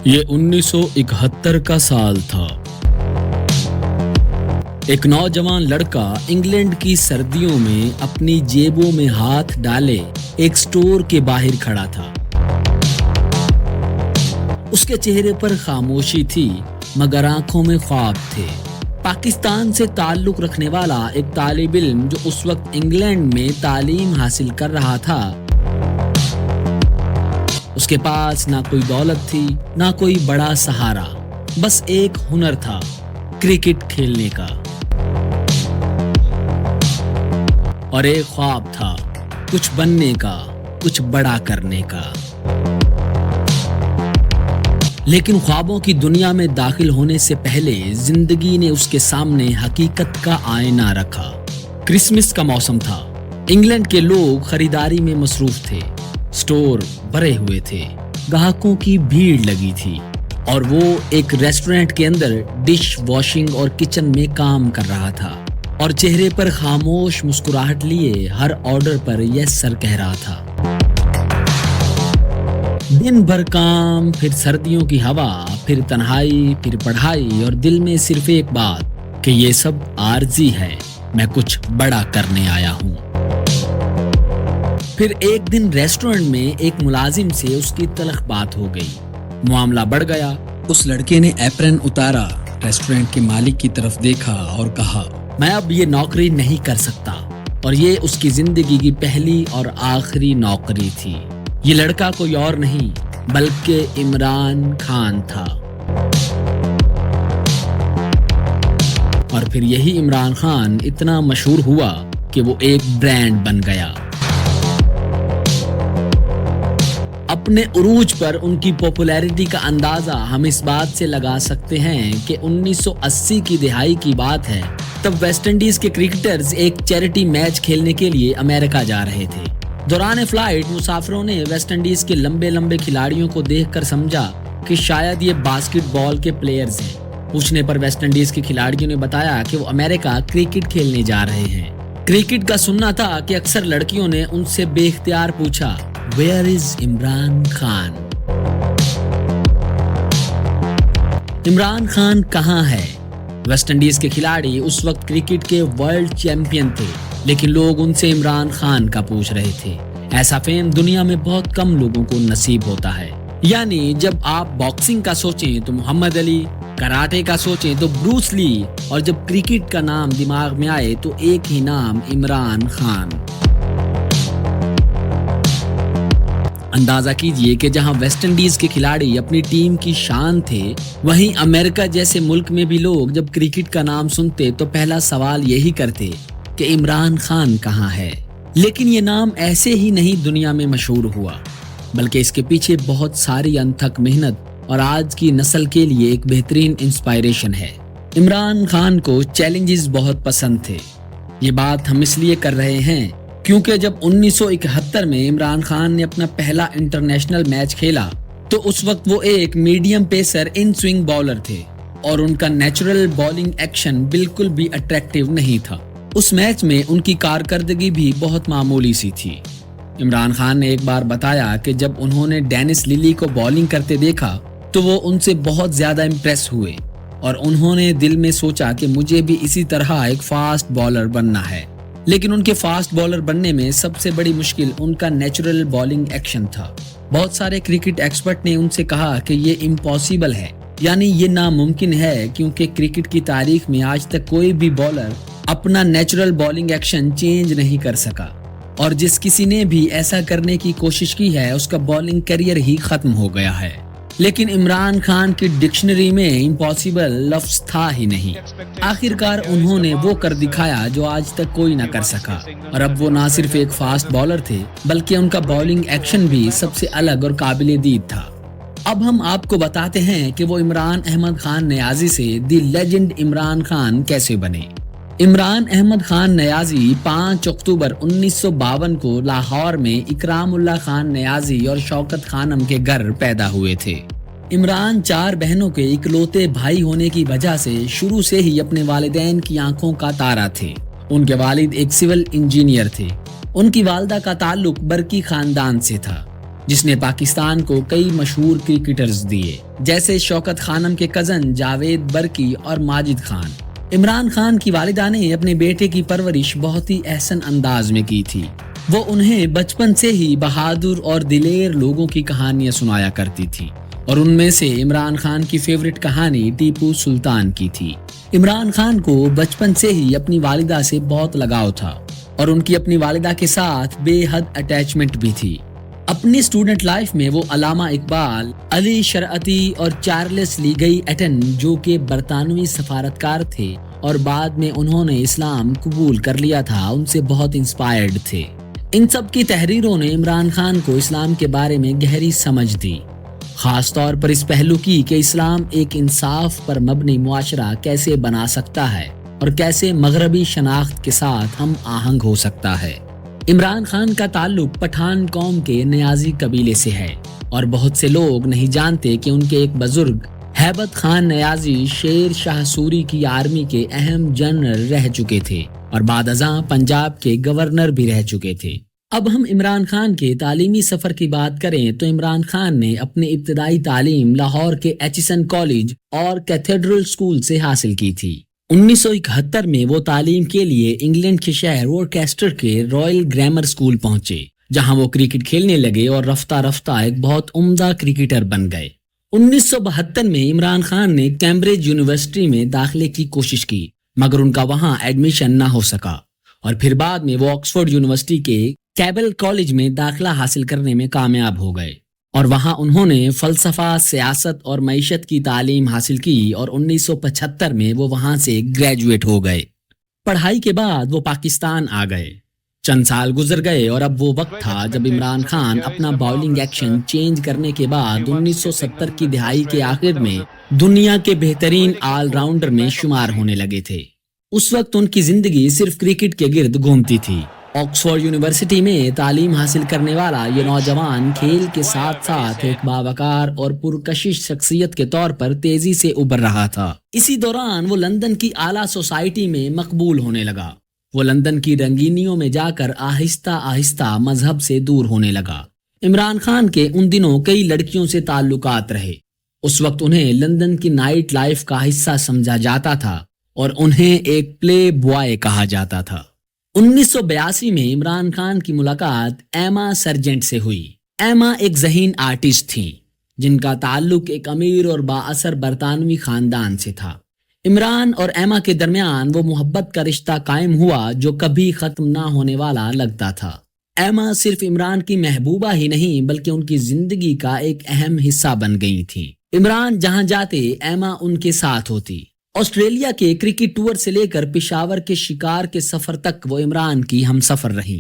یہ 1971 کا سال تھا۔ ایک نوجوان لڑکا انگلینڈ کی سردیوں میں اپنی جیبوں میں ہاتھ ڈالے ایک سٹور کے باہر کھڑا تھا۔ اس کے چہرے پر خاموشی تھی مگر آنکھوں میں خواب تھے۔ پاکستان سے تعلق رکھنے والا ایک طالب علم جو اس وقت انگلینڈ میں تعلیم حاصل کر رہا تھا۔ اس کے پاس نہ کوئی دولت تھی نہ کوئی بڑا سہارا، بس ایک ہنر تھا، کرکٹ کھیلنے کا، اور ایک خواب تھا، کچھ بننے کا، کچھ بڑا کرنے کا۔ لیکن خوابوں کی دنیا میں داخل ہونے سے پہلے زندگی نے اس کے سامنے حقیقت کا آئینہ رکھا۔ کرسمس کا موسم تھا، انگلینڈ کے لوگ خریداری میں مصروف تھے، سٹور بھرے ہوئے تھے، گاہکوں کی بھیڑ لگی تھی، اور وہ ایک ریسٹورنٹ کے اندر ڈش واشنگ اور کچن میں کام کر رہا تھا، اور چہرے پر خاموش مسکراہٹ لیے ہر آرڈر پر یس سر کہہ رہا تھا۔ دن بھر کام، پھر سردیوں کی ہوا، پھر تنہائی، پھر پڑھائی، اور دل میں صرف ایک بات کہ یہ سب عارضی ہے، میں کچھ بڑا کرنے آیا ہوں۔ پھر ایک دن ریسٹورنٹ میں ایک ملازم سے اس کی تلخ بات ہو گئی، معاملہ بڑھ گیا۔ اس لڑکے نے ایپرن اتارا، ریسٹورنٹ کے مالک کی طرف دیکھا اور کہا، میں اب یہ نوکری نہیں کر سکتا، اور یہ اس کی زندگی کی پہلی اور آخری نوکری تھی۔ یہ لڑکا کوئی اور نہیں بلکہ عمران خان تھا، اور پھر یہی عمران خان اتنا مشہور ہوا کہ وہ ایک برانڈ بن گیا۔ اپنے عروج پر ان کی پاپولیرٹی کا اندازہ ہم اس بات سے لگا سکتے ہیں کہ 1980 کی دہائی کی بات ہے۔ تب ویسٹ انڈیز کے کرکٹرز ایک چیریٹی میچ کھیلنے کے لیے امریکہ جا رہے تھے۔ دوران فلائٹ مسافروں نے ویسٹ انڈیز کے لمبے لمبے کھلاڑیوں کو دیکھ کر سمجھا کہ شاید یہ باسکٹ بال کے پلیئرز ہیں۔ پوچھنے پر ویسٹ انڈیز کے کھلاڑیوں نے بتایا کہ وہ امریکہ کرکٹ کھیلنے جا رہے ہیں۔ کرکٹ کا سننا تھا کہ اکثر لڑکیوں نے ان سے بے اختیار پوچھا، ویئر از عمران خان؟ عمران خان کہاں ہے؟ ویسٹ انڈیز کے کھلاڑی اس وقت کرکٹ کے ورلڈ چیمپئن تھے، لیکن لوگ ان سے عمران خان کا پوچھ رہے تھے۔ ایسا فیم دنیا میں بہت کم لوگوں کو نصیب ہوتا ہے۔ یعنی جب آپ باکسنگ کا سوچیں تو محمد علی، کراٹے کا سوچیں تو بروس لی، اور جب کرکٹ کا نام دماغ میں آئے تو ایک ہی نام، عمران خان۔ اندازہ کیجئے کہ جہاں ویسٹ انڈیز کے کھلاڑی اپنی ٹیم کی شان تھے، وہیں امریکہ جیسے ملک میں بھی لوگ جب کرکٹ کا نام سنتے تو پہلا سوال یہی کرتے کہ عمران خان کہاں ہے؟ لیکن یہ نام ایسے ہی نہیں دنیا میں مشہور ہوا، بلکہ اس کے پیچھے بہت ساری انتھک محنت اور آج کی نسل کے لیے ایک بہترین انسپائریشن ہے۔ عمران خان کو چیلنجز بہت پسند تھے۔ یہ بات ہم اس لیے کر رہے ہیں کیونکہ جب 1971 میں عمران خان نے اپنا پہلا انٹرنیشنل میچ کھیلا تو اس وقت وہ ایک میڈیم پیسر ان سوئنگ بالر تھے، اور ان کا نیچرل بالنگ ایکشن بالکل بھی اٹریکٹیو نہیں تھا۔ اس میچ میں ان کی کارکردگی بھی بہت معمولی سی تھی۔ عمران خان نے ایک بار بتایا کہ جب انہوں نے ڈینس للی کو بالنگ کرتے دیکھا تو وہ ان سے بہت زیادہ امپریس ہوئے، اور انہوں نے دل میں سوچا کہ مجھے بھی اسی طرح ایک فاسٹ بالر بننا ہے۔ لیکن ان کے فاسٹ بالر بننے میں سب سے بڑی مشکل ان کا نیچرل بالنگ ایکشن تھا۔ بہت سارے کرکٹ ایکسپرٹ نے ان سے کہا کہ یہ امپاسبل ہے، یعنی یہ ناممکن ہے، کیونکہ کرکٹ کی تاریخ میں آج تک کوئی بھی بالر اپنا نیچرل بالنگ ایکشن چینج نہیں کر سکا، اور جس کسی نے بھی ایسا کرنے کی کوشش کی ہے اس کا بالنگ کیریئر ہی ختم ہو گیا ہے۔ لیکن عمران خان کی ڈکشنری میں امپاسبل لفظ تھا ہی نہیں۔ آخرکار انہوں نے وہ کر دکھایا جو آج تک کوئی نہ کر سکا، اور اب وہ نہ صرف ایک فاسٹ بالر تھے بلکہ ان کا بالنگ ایکشن بھی سب سے الگ اور قابل دید تھا۔ اب ہم آپ کو بتاتے ہیں کہ وہ عمران احمد خان نیازی سے دی لیجنڈ عمران خان کیسے بنے۔ عمران احمد خان نیازی 5 اکتوبر 1952 کو لاہور میں اکرام اللہ خان نیازی اور شوکت خانم کے گھر پیدا ہوئے تھے۔ عمران 4 بہنوں کے اکلوتے بھائی ہونے کی وجہ سے شروع سے ہی اپنے والدین کی آنکھوں کا تارا تھے۔ ان کے والد ایک سول انجینئر تھے۔ ان کی والدہ کا تعلق برقی خاندان سے تھا۔ جس نے پاکستان کو کئی مشہور کرکٹرز دیے، جیسے شوکت خانم کے کزن جاوید برکی اور ماجد خان۔ عمران خان کی والدہ نے اپنے بیٹے کی پرورش بہت ہی احسن انداز میں کی تھی۔ وہ انہیں بچپن سے ہی بہادر اور دلیر لوگوں کی کہانیاں سنایا کرتی تھی، اور ان میں سے عمران خان کی فیورٹ کہانی ٹیپو سلطان کی تھی۔ عمران خان کو بچپن سے ہی اپنی والدہ سے بہت لگاؤ تھا، اور ان کی اپنی والدہ کے ساتھ بے حد اٹیچمنٹ بھی تھی۔ اپنی اسٹوڈنٹ لائف میں وہ علامہ اقبال، علی شرعتی اور چارلس لیگئی ایٹن، جو کہ برطانوی سفارتکار تھے اور بعد میں انہوں نے اسلام قبول کر لیا تھا، ان سے بہت انسپائرڈ تھے۔ ان سب کی تحریروں نے عمران خان کو اسلام کے بارے میں گہری سمجھ دی، خاص طور پر اس پہلو کی کہ اسلام ایک انصاف پر مبنی معاشرہ کیسے بنا سکتا ہے اور کیسے مغربی شناخت کے ساتھ ہم آہنگ ہو سکتا ہے۔ عمران خان کا تعلق پٹھان قوم کے نیازی قبیلے سے ہے، اور بہت سے لوگ نہیں جانتے کہ ان کے ایک بزرگ ہیبت خان نیازی شیر شاہ سوری کی آرمی کے اہم جنرل رہ چکے تھے اور بعد ازاں پنجاب کے گورنر بھی رہ چکے تھے۔ اب ہم عمران خان کے تعلیمی سفر کی بات کریں تو عمران خان نے اپنی ابتدائی تعلیم لاہور کے ایچسن کالج اور کیتھیڈرل اسکول سے حاصل کی تھی۔ 1971 میں وہ تعلیم کے لیے انگلینڈ کے شہر وورکیسٹر کے رائل گرامر اسکول پہنچے، جہاں وہ کرکٹ کھیلنے لگے اور رفتہ رفتہ ایک بہت عمدہ کرکٹر بن گئے۔ 1972 میں عمران خان نے کیمبرج یونیورسٹی میں داخلے کی کوشش کی، مگر ان کا وہاں ایڈمیشن نہ ہو سکا، اور پھر بعد میں وہ آکسفورڈ یونیورسٹی کے کیبل کالج میں داخلہ حاصل کرنے میں کامیاب ہو گئے، اور وہاں انہوں نے فلسفہ، سیاست اور معیشت کی تعلیم حاصل کی، اور 1975 میں وہ وہاں سے گریجویٹ ہو گئے۔ پڑھائی کے بعد وہ پاکستان آ گئے۔ چند سال گزر گئے اور اب وہ وقت تھا جب عمران خان اپنا باؤلنگ ایکشن چینج کرنے کے بعد 1970 کی دہائی کے آخر میں دنیا کے بہترین آل راؤنڈر میں شمار ہونے لگے تھے۔ اس وقت ان کی زندگی صرف کرکٹ کے گرد گھومتی تھی۔ آکسفورڈ یونیورسٹی میں تعلیم حاصل کرنے والا یہ نوجوان کھیل کے ساتھ ساتھ ایک باوقار اور پرکشش شخصیت کے طور پر تیزی سے ابھر رہا تھا۔ اسی دوران وہ لندن کی اعلیٰ سوسائٹی میں مقبول ہونے لگا۔ وہ لندن کی رنگینیوں میں جا کر آہستہ آہستہ مذہب سے دور ہونے لگا۔ عمران خان کے ان دنوں کئی لڑکیوں سے تعلقات رہے۔ اس وقت انہیں لندن کی نائٹ لائف کا حصہ سمجھا جاتا تھا اور انہیں ایک پلے بوائے کہا جاتا تھا۔ 1982 میں عمران خان کی ملاقات ایما سرجنٹ سے ہوئی۔ ایما ایک ذہین آرٹسٹ تھیں جن کا تعلق ایک امیر اور بااثر برطانوی خاندان سے تھا۔ عمران اور ایما کے درمیان وہ محبت کا رشتہ قائم ہوا جو کبھی ختم نہ ہونے والا لگتا تھا۔ ایما صرف عمران کی محبوبہ ہی نہیں بلکہ ان کی زندگی کا ایک اہم حصہ بن گئی تھی۔ عمران جہاں جاتے ایما ان کے ساتھ ہوتی۔ آسٹریلیا کے کرکٹ ٹور سے لے کر پشاور کے شکار کے سفر تک وہ عمران کی ہم سفر رہیں۔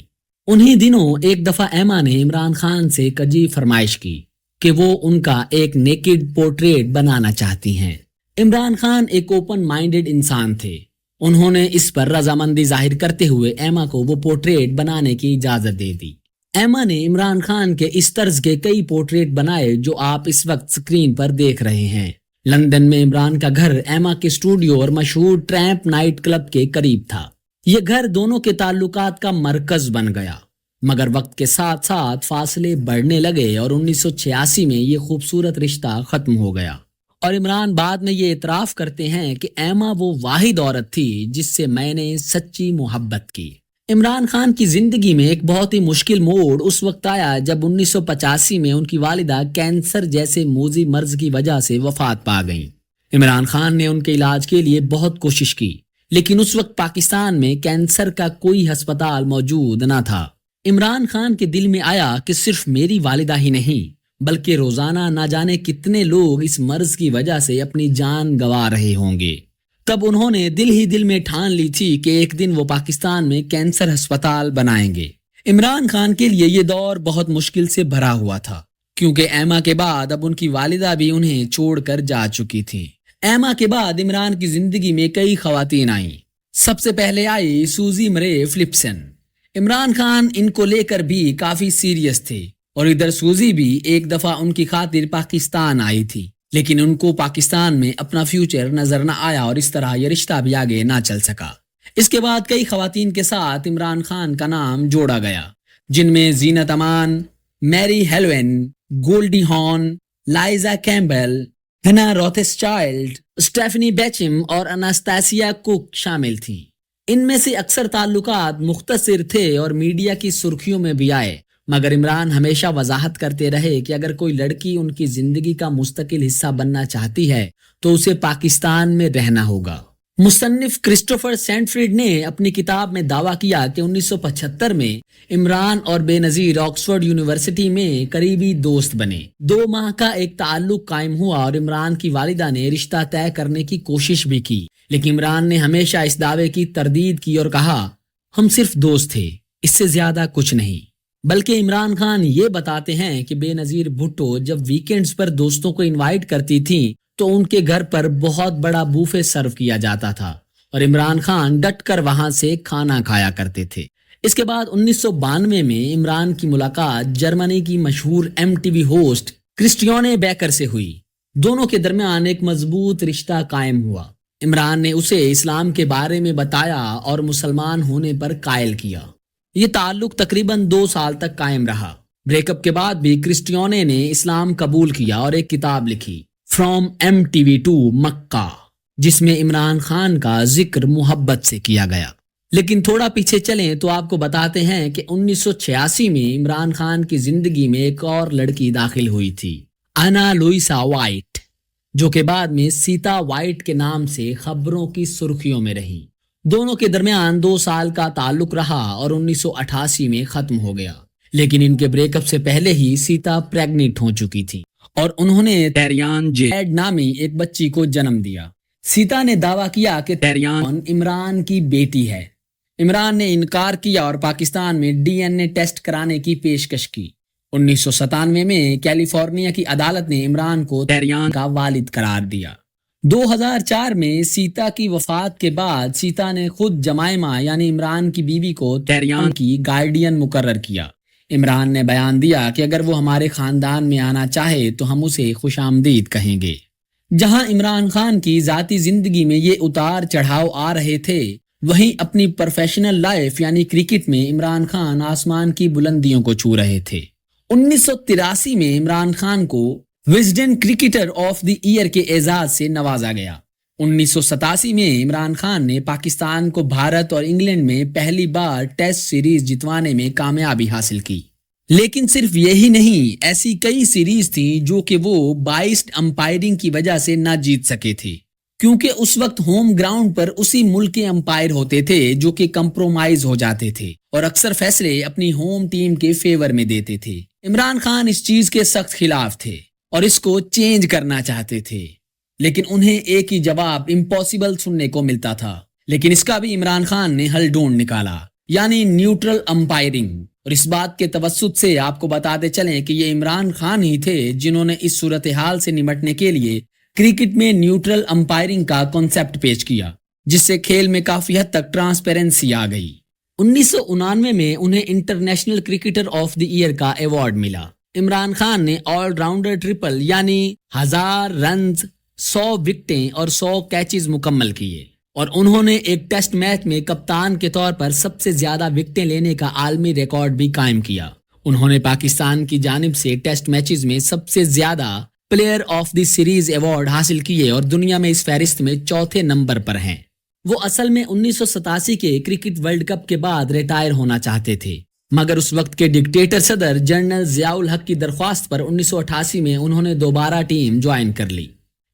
انہی دنوں ایک دفعہ ایما نے عمران خان سے کجی فرمائش کی کہ وہ ان کا ایک نیکڈ پورٹریٹ بنانا چاہتی ہیں۔ عمران خان ایک اوپن مائنڈڈ انسان تھے۔ انہوں نے اس پر رضامندی ظاہر کرتے ہوئے ایما کو وہ پورٹریٹ بنانے کی اجازت دے دی۔ ایما نے عمران خان کے اس طرز کے کئی پورٹریٹ بنائے جو آپ اس وقت سکرین پر دیکھ رہے ہیں۔ لندن میں عمران کا گھر ایما کے اسٹوڈیو اور مشہور ٹریمپ نائٹ کلب کے قریب تھا۔ یہ گھر دونوں کے تعلقات کا مرکز بن گیا، مگر وقت کے ساتھ ساتھ فاصلے بڑھنے لگے اور 1986 میں یہ خوبصورت رشتہ ختم ہو گیا۔ اور عمران بعد میں یہ اعتراف کرتے ہیں کہ ایما وہ واحد عورت تھی جس سے میں نے سچی محبت کی۔ عمران خان کی زندگی میں ایک بہت ہی مشکل موڑ اس وقت آیا جب 1985 میں ان کی والدہ کینسر جیسے موذی مرض کی وجہ سے وفات پا گئیں۔ عمران خان نے ان کے علاج کے لیے بہت کوشش کی، لیکن اس وقت پاکستان میں کینسر کا کوئی ہسپتال موجود نہ تھا۔ عمران خان کے دل میں آیا کہ صرف میری والدہ ہی نہیں بلکہ روزانہ نہ جانے کتنے لوگ اس مرض کی وجہ سے اپنی جان گنوا رہے ہوں گے۔ تب انہوں نے دل ہی دل میں ٹھان لی تھی کہ ایک دن وہ پاکستان میں کینسر ہسپتال بنائیں گے۔ عمران خان کے لیے یہ دور بہت مشکل سے بھرا ہوا تھا کیونکہ ایما کے بعد اب ان کی والدہ بھی انہیں چھوڑ کر جا چکی تھی۔ ایما کے بعد عمران کی زندگی میں کئی خواتین آئیں۔ سب سے پہلے آئی سوزی مرے فلپسن۔ عمران خان ان کو لے کر بھی کافی سیریس تھے اور ادھر سوزی بھی ایک دفعہ ان کی خاطر پاکستان آئی تھی، لیکن ان کو پاکستان میں اپنا فیوچر نظر نہ آیا اور اس طرح یہ رشتہ بھی آگے نہ چل سکا۔ اس کے بعد کئی خواتین کے ساتھ عمران خان کا نام جوڑا گیا، جن میں زینت امان، میری ہیلوین، گولڈی ہارن، لائزا کیمبل، ہنا روتھسچائلڈ، اسٹیفنی بیچم اور اناستاسیا کوک شامل تھیں۔ ان میں سے اکثر تعلقات مختصر تھے اور میڈیا کی سرخیوں میں بھی آئے، مگر عمران ہمیشہ وضاحت کرتے رہے کہ اگر کوئی لڑکی ان کی زندگی کا مستقل حصہ بننا چاہتی ہے تو اسے پاکستان میں رہنا ہوگا۔ مصنف کرسٹوفر سینٹفریڈ نے اپنی کتاب میں دعویٰ کیا کہ 1975 میں عمران اور بے نظیر آکسفورڈ یونیورسٹی میں قریبی دوست بنے۔ 2 ماہ کا ایک تعلق قائم ہوا اور عمران کی والدہ نے رشتہ طے کرنے کی کوشش بھی کی، لیکن عمران نے ہمیشہ اس دعوے کی تردید کی اور کہا، ہم صرف دوست تھے، اس سے زیادہ کچھ نہیں۔ بلکہ عمران خان یہ بتاتے ہیں کہ بے نظیر بھٹو جب ویکینڈز پر دوستوں کو انوائٹ کرتی تھیں تو ان کے گھر پر بہت بڑا بوفے سرو کیا جاتا تھا اور عمران خان ڈٹ کر وہاں سے کھانا کھایا کرتے تھے۔ اس کے بعد 1992 میں عمران کی ملاقات جرمنی کی مشہور MTV ہوسٹ کرسٹیانے بیکر سے ہوئی۔ دونوں کے درمیان ایک مضبوط رشتہ قائم ہوا۔ عمران نے اسے اسلام کے بارے میں بتایا اور مسلمان ہونے پر قائل کیا۔ یہ تعلق تقریباً 2 سال تک قائم رہا۔ بریک اپ کے بعد بھی کرسٹیانے نے اسلام قبول کیا اور ایک کتاب لکھی، فرام MTV ٹو مکہ، جس میں عمران خان کا ذکر محبت سے کیا گیا۔ لیکن تھوڑا پیچھے چلیں تو آپ کو بتاتے ہیں کہ 1986 میں عمران خان کی زندگی میں ایک اور لڑکی داخل ہوئی تھی، انا لوئیسا وائٹ، جو کہ بعد میں سیتا وائٹ کے نام سے خبروں کی سرخیوں میں رہی۔ دونوں کے درمیان 2 سال کا تعلق رہا اور 1988 میں ختم ہو گیا، لیکن ان کے بریک اپ سے پہلے ہی سیتا پریگننٹ ہو چکی تھی اور انہوں نے تیریان جیڈ نامی ایک بچی کو جنم دیا۔ سیتا نے دعویٰ کیا کہ تیریان عمران کی بیٹی ہے۔ عمران نے انکار کیا اور پاکستان میں DNA ٹیسٹ کرانے کی پیشکش کی۔ 1997 میں کیلیفورنیا کی عدالت نے عمران کو تیریان کا والد قرار دیا۔ 2004 میں سیتا کی وفات کے بعد سیتا نے خود جمائمہ یعنی عمران کی بیوی کو تیریان کی گارڈین مقرر کیا۔ عمران نے بیان دیا کہ اگر وہ ہمارے خاندان میں آنا چاہے تو ہم اسے خوش آمدید کہیں گے۔ جہاں عمران خان کی ذاتی زندگی میں یہ اتار چڑھاؤ آ رہے تھے، وہیں اپنی پروفیشنل لائف یعنی کرکٹ میں عمران خان آسمان کی بلندیوں کو چھو رہے تھے۔ 1983 میں عمران خان کو وزڈن کرکٹر آف دی ایئر کے اعزاز سے نوازا گیا۔ 1987 میں عمران خان نے پاکستان کو بھارت اور انگلینڈ میں پہلی بار ٹیسٹ سیریز جتوانے میں کامیابی حاصل کی۔ لیکن صرف یہی نہیں، ایسی کئی سیریز تھیں جو کہ وہ بائسڈ امپائرنگ کی وجہ سے نہ جیت سکے تھے، کیونکہ اس وقت ہوم گراؤنڈ پر اسی ملک کے امپائر ہوتے تھے جو کہ کمپرومائز ہو جاتے تھے اور اکثر فیصلے اپنی ہوم ٹیم کے فیور میں دیتے تھے۔ عمران خان اس چیز کے سخت خلاف تھے اور اس کو چینج کرنا چاہتے تھے، لیکن انہیں ایک ہی جواب امپاسبل سننے کو ملتا تھا۔ لیکن اس کا بھی عمران خان نے حل ڈھونڈ نکالا، یعنی نیوٹرل امپائرنگ۔ اور اس بات کے توسط سے آپ کو بتاتے چلیں کہ یہ عمران خان ہی تھے جنہوں نے اس صورتحال سے نمٹنے کے لیے کرکٹ میں نیوٹرل امپائرنگ کا کنسپٹ پیش کیا، جس سے کھیل میں کافی حد تک ٹرانسپیرنسی آ گئی۔ 1999 میں انہیں international cricketer of the year کا ایوارڈ ملا۔ عمران خان نے آل راؤنڈر ٹرپل یعنی 1000 رنز، 100 وکٹیں اور 100 کیچز مکمل کیے، اور انہوں نے ایک ٹیسٹ میچ میں کپتان کے طور پر سب سے زیادہ وکٹیں لینے کا عالمی ریکارڈ بھی قائم کیا۔ انہوں نے پاکستان کی جانب سے ٹیسٹ میچز میں سب سے زیادہ player of the series award حاصل کیے اور دنیا میں اس فہرست میں 4تھے نمبر پر ہیں۔ وہ اصل میں 1987 کے کرکٹ ورلڈ کپ کے بعد ریٹائر ہونا چاہتے تھے، مگر اس وقت کے ڈکٹیٹر صدر جنرل ضیاء الحق کی درخواست پر 1988 میں انہوں نے دوبارہ ٹیم جوائن کر لی۔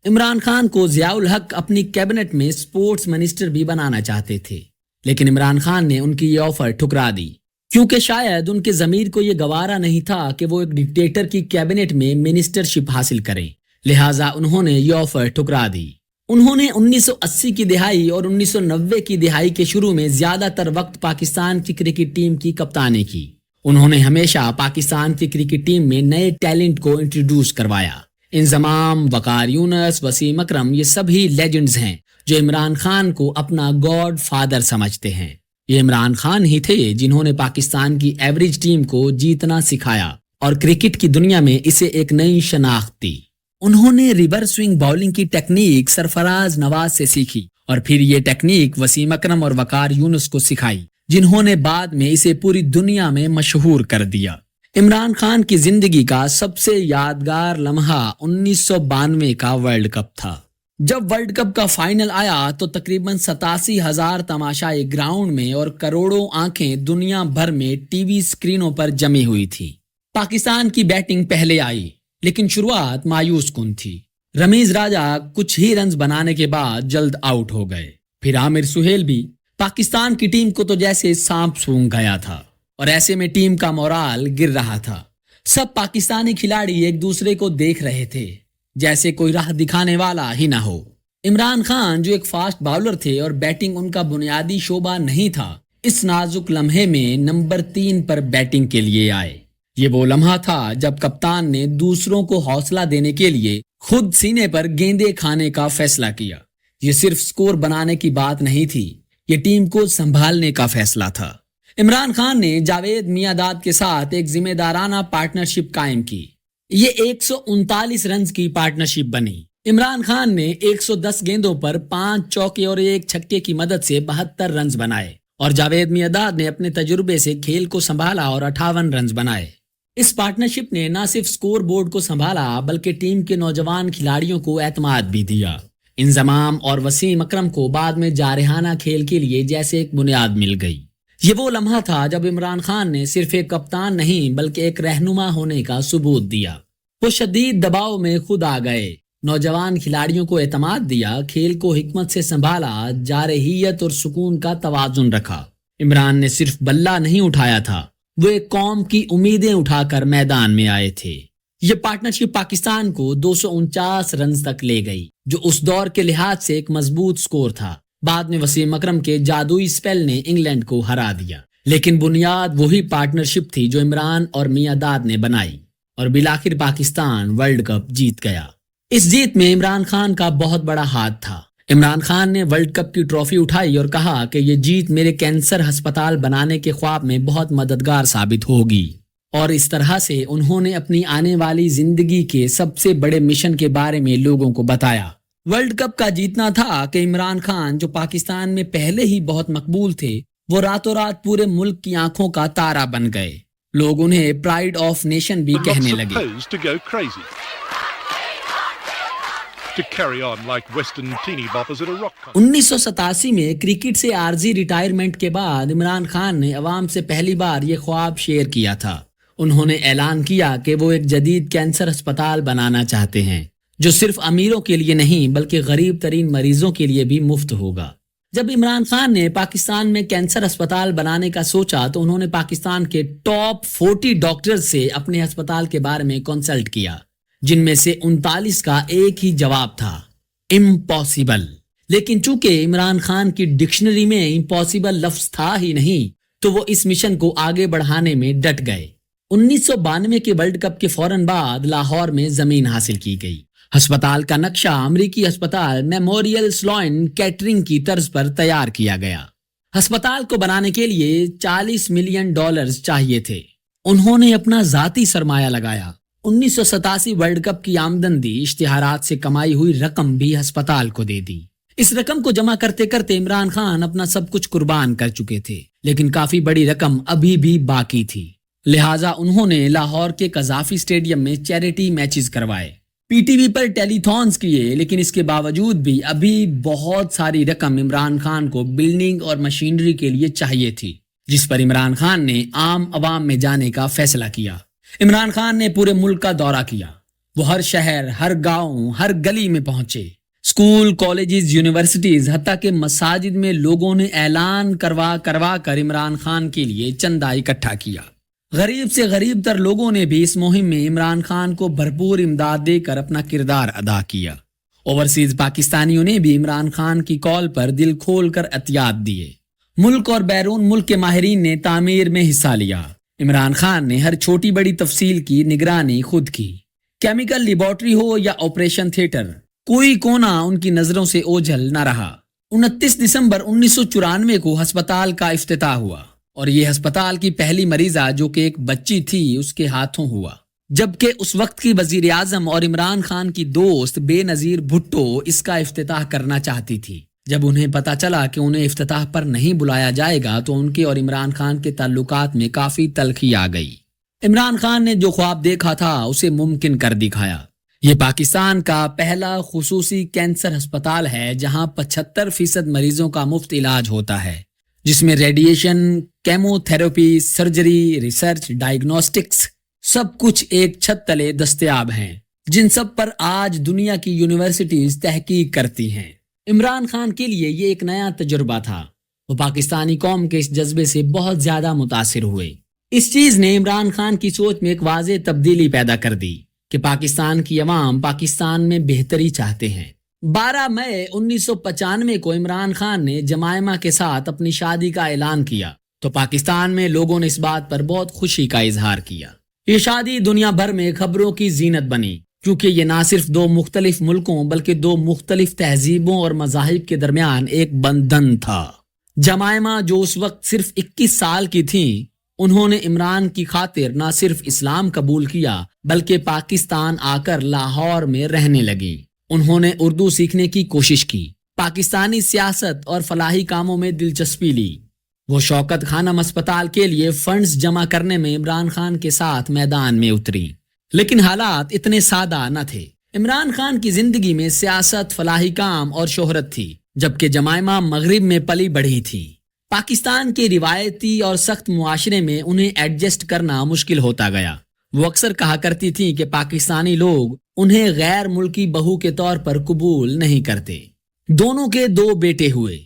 عمران خان کو ضیاء الحق اپنی کیبنٹ میں سپورٹس منسٹر بھی بنانا چاہتے تھے، لیکن عمران خان نے ان کی یہ آفر ٹھکرا دی، کیونکہ شاید ان کے ضمیر کو یہ گوارا نہیں تھا کہ وہ ایک ڈکٹیٹر کی کیبنٹ میں منسٹرشپ حاصل کریں، لہٰذا انہوں نے یہ آفر ٹھکرا دی۔ انہوں نے 1980 کی دہائی اور 1990 کی دہائی کے شروع میں زیادہ تر وقت پاکستان کی کرکٹ ٹیم کی کپتانی کی۔ انہوں نے ہمیشہ پاکستان کی کرکٹ ٹیم میں نئے ٹیلنٹ کو انٹروڈیوس کروایا۔ انضمام، وقار یونس، وسیم اکرم، یہ سبھی لیجنڈز ہیں جو عمران خان کو اپنا گاڈ فادر سمجھتے ہیں۔ یہ عمران خان ہی تھے جنہوں نے پاکستان کی ایوریج ٹیم کو جیتنا سکھایا اور کرکٹ کی دنیا میں اسے ایک نئی شناخت دی۔ انہوں نے ریورس سوئنگ باؤلنگ کی ٹیکنیک سرفراز نواز سے سیکھی اور پھر یہ ٹیکنیک وسیم اکرم اور وقار یونس کو سکھائی، جنہوں نے بعد میں اسے پوری دنیا میں مشہور کر دیا۔ عمران خان کی زندگی کا سب سے یادگار لمحہ 1992 کا ورلڈ کپ تھا۔ جب ورلڈ کپ کا فائنل آیا تو تقریباً 87,000 تماشائی گراؤنڈ میں اور کروڑوں آنکھیں دنیا بھر میں ٹی وی اسکرینوں پر جمی ہوئی تھی۔ پاکستان کی بیٹنگ پہلے آئی لیکن شروعات مایوس کن تھی۔ رمیز راجہ کچھ ہی رنز بنانے کے بعد جلد آؤٹ ہو گئے۔ پھر عامر سہیل بھی۔ پاکستان کی ٹیم کو تو جیسے سانپ سونگھ گیا تھا اور ایسے میں ٹیم کا مورال گر رہا تھا۔ سب پاکستانی کھلاڑی ایک دوسرے کو دیکھ رہے تھے جیسے کوئی راہ دکھانے والا ہی نہ ہو۔ عمران خان جو ایک فاسٹ باؤلر تھے اور بیٹنگ ان کا بنیادی شعبہ نہیں تھا، اس نازک لمحے میں نمبر 3 پر بیٹنگ کے لیے آئے۔ یہ وہ لمحہ تھا جب کپتان نے دوسروں کو حوصلہ دینے کے لیے خود سینے پر گیندے کھانے کا فیصلہ کیا۔ یہ صرف سکور بنانے کی بات نہیں تھی، یہ ٹیم کو سنبھالنے کا فیصلہ تھا۔ عمران خان نے جاوید میاں-داد کے ساتھ ایک ذمہ دارانہ پارٹنرشپ قائم کی۔ یہ 139 رنز کی پارٹنرشپ بنی۔ عمران خان نے 110 گیندوں پر 5 چوکے اور 1 چھکے کی مدد سے 72 رنز بنائے اور جاوید میاں-داد نے اپنے تجربے سے کھیل کو سنبھالا اور 58 رنز بنائے۔ اس پارٹنرشپ نے نہ صرف سکور بورڈ کو سنبھالا بلکہ ٹیم کے نوجوان کھلاڑیوں کو اعتماد بھی دیا۔ انضمام اور وسیم اکرم کو بعد میں جارحانہ کھیل کے لیے جیسے ایک بنیاد مل گئی۔ یہ وہ لمحہ تھا جب عمران خان نے صرف ایک کپتان نہیں بلکہ ایک رہنما ہونے کا ثبوت دیا۔ وہ شدید دباؤ میں خود آ گئے، نوجوان کھلاڑیوں کو اعتماد دیا، کھیل کو حکمت سے سنبھالا، جارحیت اور سکون کا توازن رکھا۔ عمران نے صرف بلہ نہیں اٹھایا تھا، وہ ایک قوم کی امیدیں اٹھا کر میدان میں آئے تھے۔ یہ پارٹنرشپ پاکستان کو 249 رنز تک لے گئی، جو اس دور کے لحاظ سے ایک مضبوط سکور تھا۔ بعد میں وسیم اکرم کے جادوئی سپیل نے انگلینڈ کو ہرا دیا، لیکن بنیاد وہی پارٹنرشپ تھی جو عمران اور میاں-داد نے بنائی، اور بالآخر پاکستان ورلڈ کپ جیت گیا۔ اس جیت میں عمران خان کا بہت بڑا ہاتھ تھا۔ عمران خان نے ورلڈ کپ کی ٹرافی اٹھائی اور کہا کہ یہ جیت میرے کینسر ہسپتال بنانے کے خواب میں بہت مددگار ثابت ہوگی، اور اس طرح سے انہوں نے اپنی آنے والی زندگی کے سب سے بڑے مشن کے بارے میں لوگوں کو بتایا۔ ورلڈ کپ کا جیتنا تھا کہ عمران خان جو پاکستان میں پہلے ہی بہت مقبول تھے، وہ راتوں رات پورے ملک کی آنکھوں کا تارا بن گئے۔ لوگ انہیں پرائیڈ آف نیشن بھی کہنے لگے۔ To carry on like Western teeny boppers at a rock concert. 1987 میں کرکٹ سے عارضی ریٹائرمنٹ کے بعد عمران خان نے عوام سے پہلی بار یہ خواب شیئر کیا تھا۔ انہوں نے اعلان کیا کہ وہ ایک جدید کینسر ہسپتال بنانا چاہتے ہیں جو صرف امیروں کے لیے نہیں بلکہ غریب ترین مریضوں کے لیے بھی مفت ہوگا۔ جب عمران خان نے پاکستان میں کینسر ہسپتال بنانے کا سوچا تو انہوں نے پاکستان کے ٹاپ 40 ڈاکٹرز سے اپنے ہسپتال کے بارے میں کنسلٹ کیا، جن میں سے 39 کا ایک ہی جواب تھا، امپاسبل۔ لیکن چونکہ عمران خان کی ڈکشنری میں امپاسبل لفظ تھا ہی نہیں تو وہ اس مشن کو آگے بڑھانے میں ڈٹ گئے۔ 1992 کے ورلڈ کپ کے فوراً بعد لاہور میں زمین حاصل کی گئی۔ ہسپتال کا نقشہ امریکی ہسپتال میموریل سلوان کیٹرنگ کی طرز پر تیار کیا گیا۔ ہسپتال کو بنانے کے لیے $40 ملین چاہیے تھے۔ انہوں نے اپنا ذاتی سرمایہ لگایا۔ 1987 ورلڈ کپ کی آمدن دی، اشتہارات سے کمائی ہوئی رقم بھی ہسپتال کو دے دی۔ اس رقم کو جمع کرتے کرتے عمران خان اپنا سب کچھ قربان کر چکے تھے، لیکن کافی بڑی رقم ابھی بھی باقی تھی۔ لہٰذا انہوں نے لاہور کے قذافی اسٹیڈیم میں چیریٹی میچز کروائے، پی ٹی وی پر ٹیلی تھونز کیے، لیکن اس کے باوجود بھی ابھی بہت ساری رقم عمران خان کو بلڈنگ اور مشینری کے لیے چاہیے تھی، جس پر عمران خان نے عام عوام میں جانے کا فیصلہ کیا۔ عمران خان نے پورے ملک کا دورہ کیا۔ وہ ہر شہر، ہر گاؤں، ہر گلی میں پہنچے۔ اسکول، کالجز، یونیورسٹیز، حتیٰ کہ مساجد میں لوگوں نے اعلان کروا کر عمران خان کے لیے چندہ اکٹھا کیا۔ غریب سے غریب تر لوگوں نے بھی اس مہم میں عمران خان کو بھرپور امداد دے کر اپنا کردار ادا کیا۔ اوورسیز پاکستانیوں نے بھی عمران خان کی کال پر دل کھول کر عطیات دیے۔ ملک اور بیرون ملک کے ماہرین نے تعمیر میں حصہ لیا۔ عمران خان نے ہر چھوٹی بڑی تفصیل کی نگرانی خود کی۔ کیمیکل لیبارٹری ہو یا آپریشن تھیٹر، کوئی کونا ان کی نظروں سے اوجھل نہ رہا۔ 29 دسمبر 1994 کو ہسپتال کا افتتاح ہوا، اور یہ ہسپتال کی پہلی مریضہ جو کہ ایک بچی تھی اس کے ہاتھوں ہوا، جبکہ اس وقت کی وزیر اعظم اور عمران خان کی دوست بے نظیر بھٹو اس کا افتتاح کرنا چاہتی تھی۔ جب انہیں پتا چلا کہ انہیں افتتاح پر نہیں بلایا جائے گا تو ان کے اور عمران خان کے تعلقات میں کافی تلخی آ گئی۔ عمران خان نے جو خواب دیکھا تھا اسے ممکن کر دکھایا۔ یہ پاکستان کا پہلا خصوصی کینسر ہسپتال ہے جہاں 75% مریضوں کا مفت علاج ہوتا ہے، جس میں radiation, chemotherapy, surgery, research, diagnostics سب کچھ ایک چھت تلے دستیاب ہیں، جن سب پر آج دنیا کی یونیورسٹیز تحقیق کرتی ہیں۔ عمران خان کے لیے یہ ایک نیا تجربہ تھا۔ وہ پاکستانی قوم کے اس جذبے سے بہت زیادہ متاثر ہوئے۔ اس چیز نے عمران خان کی سوچ میں ایک واضح تبدیلی پیدا کر دی کہ پاکستان کی عوام پاکستان میں بہتری چاہتے ہیں۔ 12 مئی 1995 کو عمران خان نے جمائمہ کے ساتھ اپنی شادی کا اعلان کیا تو پاکستان میں لوگوں نے اس بات پر بہت خوشی کا اظہار کیا۔ یہ شادی دنیا بھر میں خبروں کی زینت بنی، کیونکہ یہ نہ صرف 2 مختلف ملکوں بلکہ 2 مختلف تہذیبوں اور مذاہب کے درمیان ایک بندھن تھا۔ جمائمہ جو اس وقت صرف 21 سال کی تھیں، انہوں نے عمران کی خاطر نہ صرف اسلام قبول کیا بلکہ پاکستان آ کر لاہور میں رہنے لگی۔ انہوں نے اردو سیکھنے کی کوشش کی، پاکستانی سیاست اور فلاحی کاموں میں دلچسپی لی۔ وہ شوکت خانم اسپتال کے لیے فنڈز جمع کرنے میں عمران خان کے ساتھ میدان میں اتری، لیکن حالات اتنے سادہ نہ تھے۔ عمران خان کی زندگی میں سیاست، فلاحی کام اور شہرت تھی، جبکہ جمائمہ مغرب میں پلی بڑھی تھی۔ پاکستان کے روایتی اور سخت معاشرے میں انہیں ایڈجسٹ کرنا مشکل ہوتا گیا۔ وہ اکثر کہا کرتی تھی کہ پاکستانی لوگ انہیں غیر ملکی بہو کے طور پر قبول نہیں کرتے۔ دونوں کے 2 بیٹے ہوئے،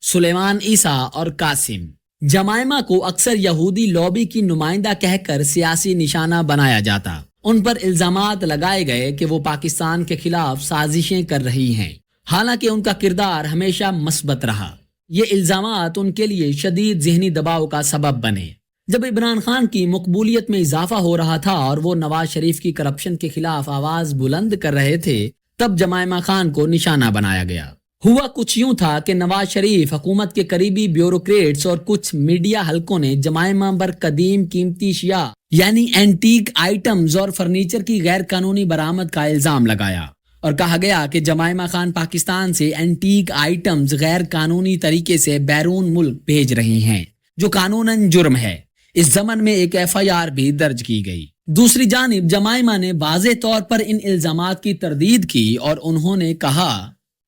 سلیمان عیسیٰ اور قاسم۔ جمائمہ کو اکثر یہودی لابی کی نمائندہ کہہ کر سیاسی نشانہ بنایا جاتا۔ ان پر الزامات لگائے گئے کہ وہ پاکستان کے خلاف سازشیں کر رہی ہیں، حالانکہ ان کا کردار ہمیشہ مثبت رہا۔ یہ الزامات ان کے لیے شدید ذہنی دباؤ کا سبب بنے۔ جب عمران خان کی مقبولیت میں اضافہ ہو رہا تھا اور وہ نواز شریف کی کرپشن کے خلاف آواز بلند کر رہے تھے، تب جمائمہ خان کو نشانہ بنایا گیا۔ ہوا کچھ یوں تھا کہ نواز شریف، حکومت کے قریبی بیوروکریٹس اور کچھ میڈیا حلقوں نے جمائمہ پر قدیم قیمتی اشیاء یعنی اینٹیک آئٹمز اور فرنیچر کی غیر قانونی برآمد کا الزام لگایا، اور کہا گیا کہ جمائمہ خان پاکستان سے اینٹیک آئٹمز غیر قانونی طریقے سے بیرون ملک بھیج رہی ہیں، جو قانوناً جرم ہے۔ اس ضمن میں ایک FIR بھی درج کی گئی۔ دوسری جانب جمائمہ نے واضح طور پر ان الزامات کی تردید کی اور انہوں نے کہا،